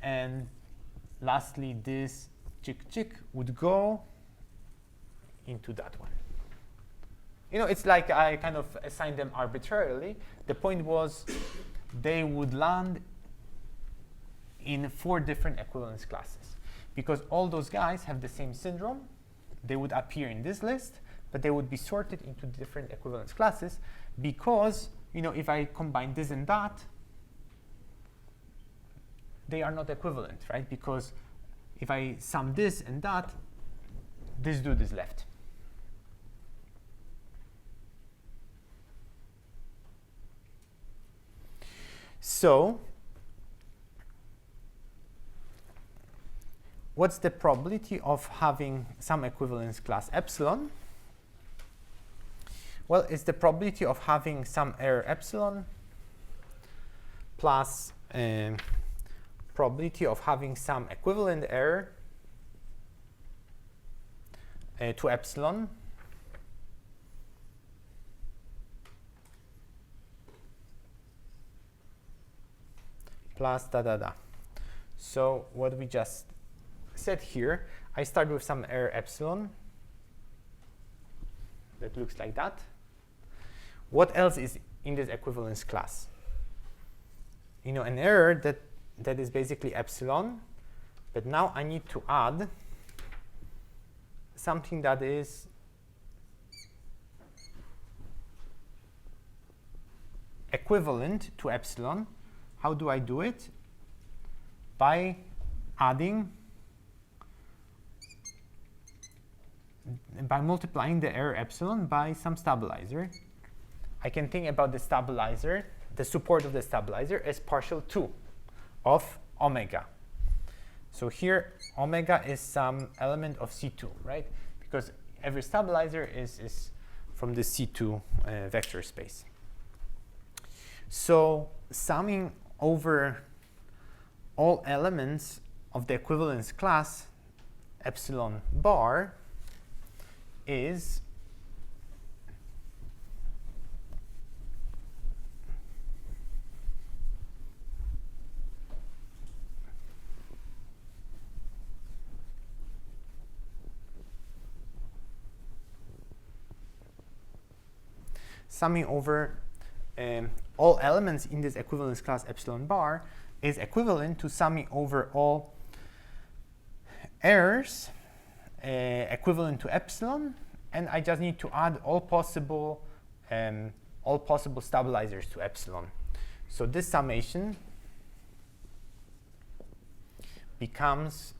And lastly, this would go into that one. It's like I kind of assigned them arbitrarily. The point was they would land in 4 different equivalence classes. Because all those guys have the same syndrome, they would appear in this list, but they would be sorted into different equivalence classes because, if I combine this and that, they are not equivalent, right? Because if I sum this and that, this dude is left. So what's the probability of having some equivalence class epsilon? Well, it's the probability of having some error epsilon plus probability of having some equivalent error to epsilon plus da da da. So what we just said here, I start with some error epsilon that looks like that. What else is in this equivalence class? You know, an error that is basically epsilon, but now I need to add something that is equivalent to epsilon. How do I do it? By adding, by multiplying the error epsilon by some stabilizer. I can think about the stabilizer, the support of the stabilizer, as partial 2 of omega. So here, omega is some element of C2, right? Because every stabilizer is from the C2 vector space. So summing over all elements of the equivalence class epsilon bar is summing over all elements in this equivalence class epsilon bar is equivalent to summing over all errors equivalent to epsilon, and I just need to add all possible stabilizers to epsilon. So this summation becomes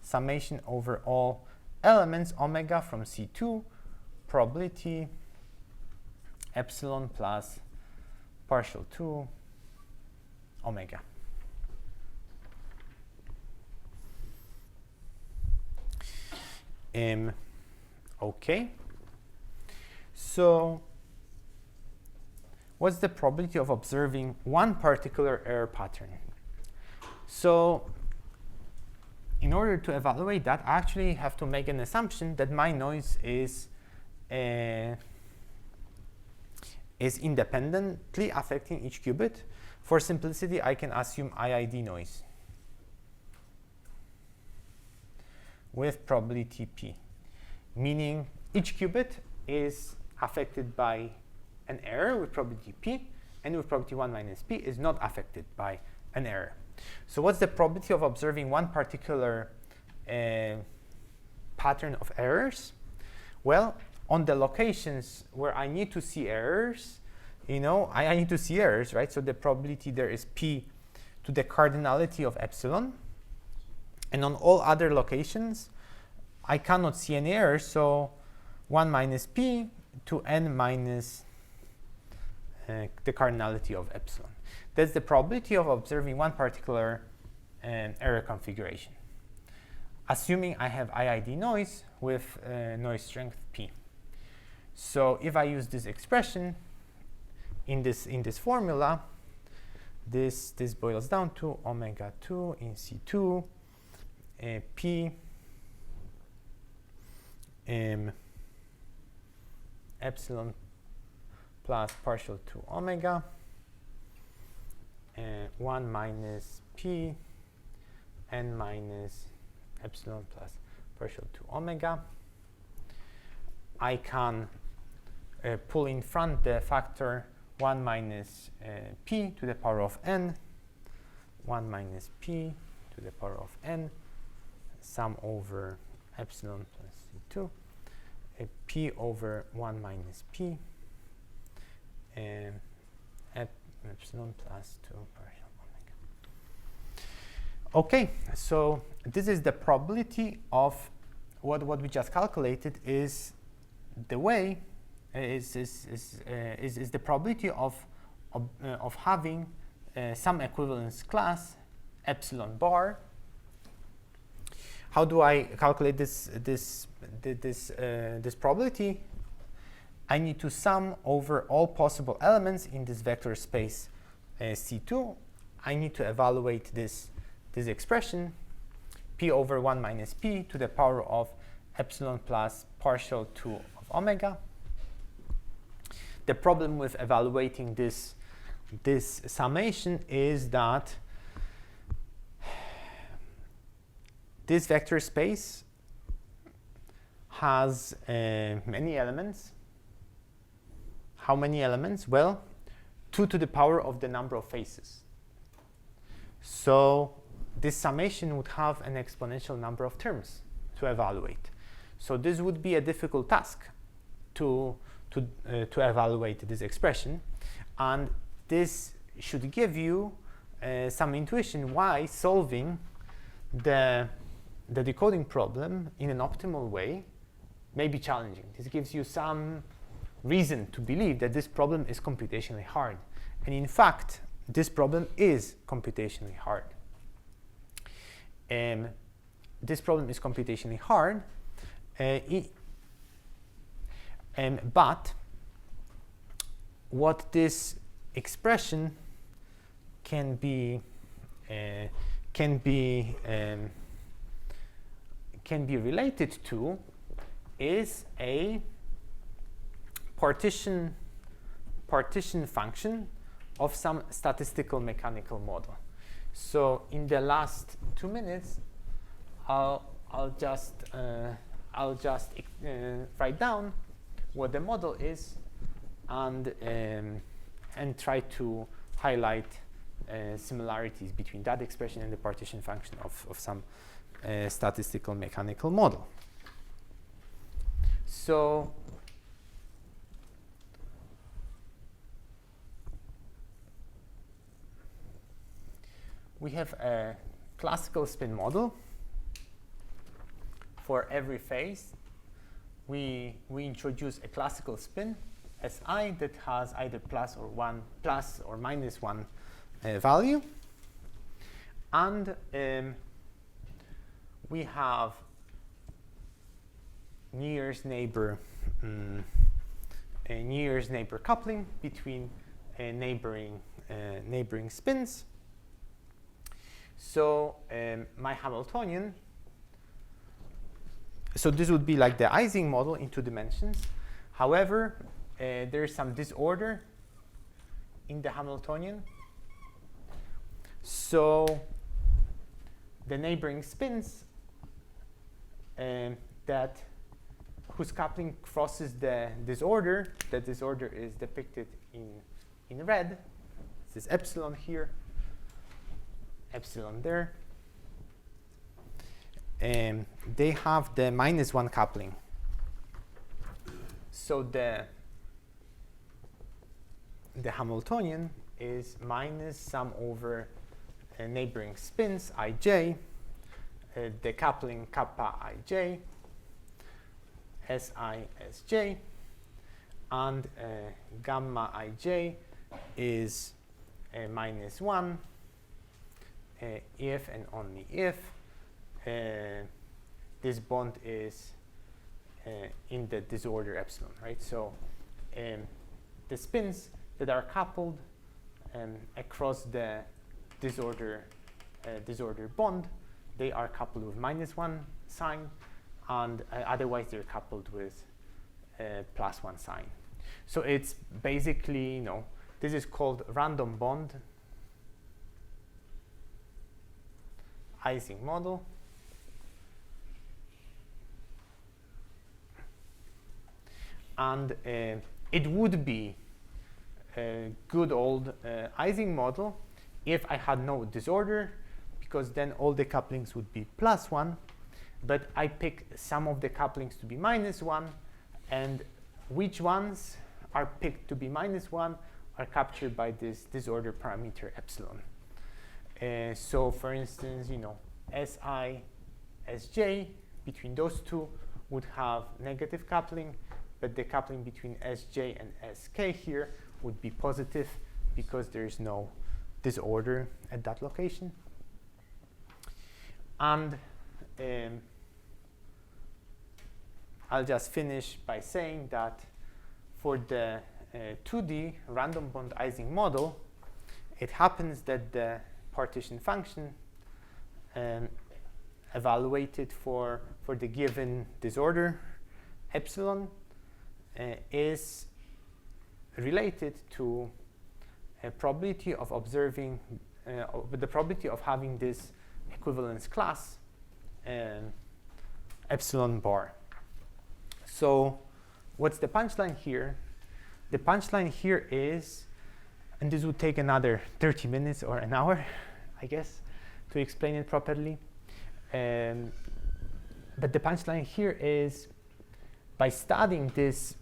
summation over all elements omega from C2 probability epsilon plus partial 2 omega. Okay. So what's the probability of observing one particular error pattern? So in order to evaluate that, I actually have to make an assumption that my noise is independently affecting each qubit. For simplicity, I can assume IID noise with probability p, meaning each qubit is affected by an error with probability p, and with probability 1 minus p is not affected by an error. So what's the probability of observing one particular pattern of errors? Well, on the locations where I need to see errors, you know, I need to see errors, right? So the probability there is p to the cardinality of epsilon. And on all other locations, I cannot see any errors, so 1 minus p to n minus the cardinality of epsilon. That's the probability of observing one particular error configuration, assuming I have IID noise with noise strength p. So if I use this expression in this formula, this boils down to omega 2 in C2 p epsilon plus partial 2 omega 1 minus p n minus epsilon plus partial 2 omega. I can pull in front the factor 1 minus p to the power of n, 1 minus p to the power of n, sum over epsilon plus C2, p over 1 minus p, and epsilon plus 2 partial omega. Okay, so this is the probability of what we just calculated is the way is the probability of having some equivalence class epsilon bar. how do I calculate this probability? I need to sum over all possible elements in this vector space C2. I need to evaluate this expression, p over 1 minus p to the power of epsilon plus partial 2 of omega. The problem with evaluating this summation is that this vector space has many elements. How many elements? Well, 2 to the power of the number of faces. So this summation would have an exponential number of terms to evaluate. So this would be a difficult task to evaluate this expression. And this should give you some intuition why solving the decoding problem in an optimal way may be challenging. This gives you some reason to believe that this problem is computationally hard. And in fact, this problem is computationally hard. This problem is computationally hard, but what this expression can be related to is a partition function of some statistical mechanical model. So in the last 2 minutes, I'll just write down what the model is and try to highlight similarities between that expression and the partition function of some statistical mechanical model. So we have a classical spin model. For every phase, we introduce a classical spin Si that has either plus or minus 1 value. And we have nearest neighbor coupling between neighboring spins. So my Hamiltonian, so this would be like the Ising model in 2 dimensions. However, there is some disorder in the Hamiltonian. So the neighboring spins whose coupling crosses the disorder, that disorder is depicted in red. This is epsilon here, epsilon there. They have the minus 1 coupling. So the Hamiltonian is minus sum over neighboring spins ij, the coupling kappa ij, si sj, and gamma ij is minus 1 if and only if this bond is in the disorder epsilon, right? So the spins that are coupled across the disorder bond, they are coupled with minus 1 sign, and otherwise they're coupled with plus 1 sign. So it's basically, this is called random bond Ising model. And it would be a good old Ising model if I had no disorder, because then all the couplings would be plus 1. But I pick some of the couplings to be minus 1, and which ones are picked to be minus 1 are captured by this disorder parameter epsilon. So for instance, Si, Sj, between those two would have negative coupling, but the coupling between Sj and Sk here would be positive because there is no disorder at that location. And I'll just finish by saying that for the 2D random bond Ising model, it happens that the partition function evaluated for the given disorder epsilon is related to a probability of observing with the probability of having this equivalence class epsilon bar. So what's the punchline here? The punchline here is, and this would take another 30 minutes or an hour, I guess, to explain it properly. But the punchline here is, by studying this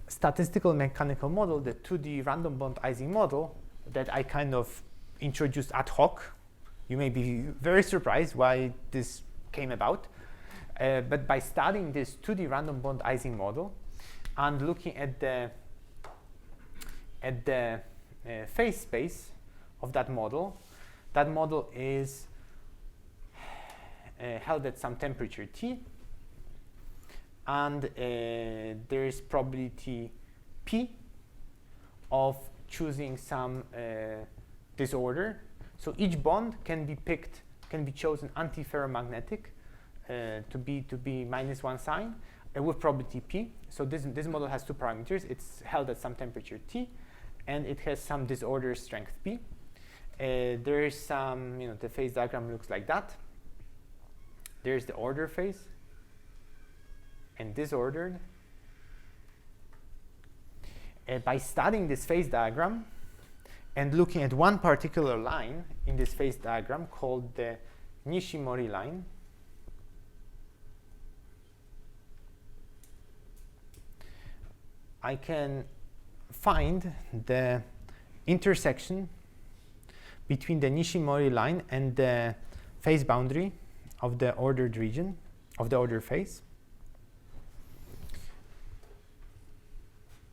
statistical mechanical model, the 2D random bond Ising model that I kind of introduced ad hoc, you may be very surprised why this came about. But by studying this 2D random bond Ising model and looking at the phase space of that model is held at some temperature T, and there is probability P of choosing some disorder. So each bond can be chosen antiferromagnetic to be -1 sign with probability P. So this model has 2 parameters. It's held at some temperature T, and it has some disorder strength P. There is some, the phase diagram looks like that. There's the order phase and disordered. By studying this phase diagram and looking at one particular line in this phase diagram called the Nishimori line, I can find the intersection between the Nishimori line and the phase boundary of the ordered region, of the ordered phase.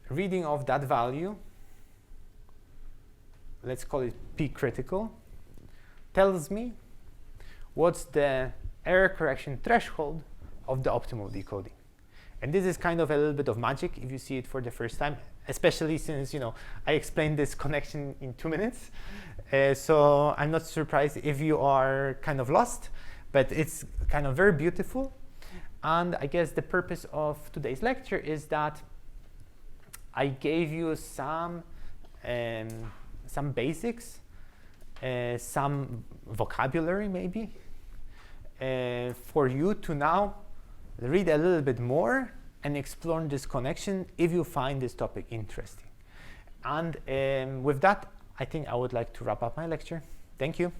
Reading of that value, let's call it P critical, tells me what's the error correction threshold of the optimal decoding. And this is kind of a little bit of magic if you see it for the first time, especially since I explained this connection in 2 minutes. So I'm not surprised if you are kind of lost, but it's kind of very beautiful. And I guess the purpose of today's lecture is that I gave you some basics, some vocabulary maybe, for you to now read a little bit more and explore this connection if you find this topic interesting. And with that, I think I would like to wrap up my lecture. Thank you.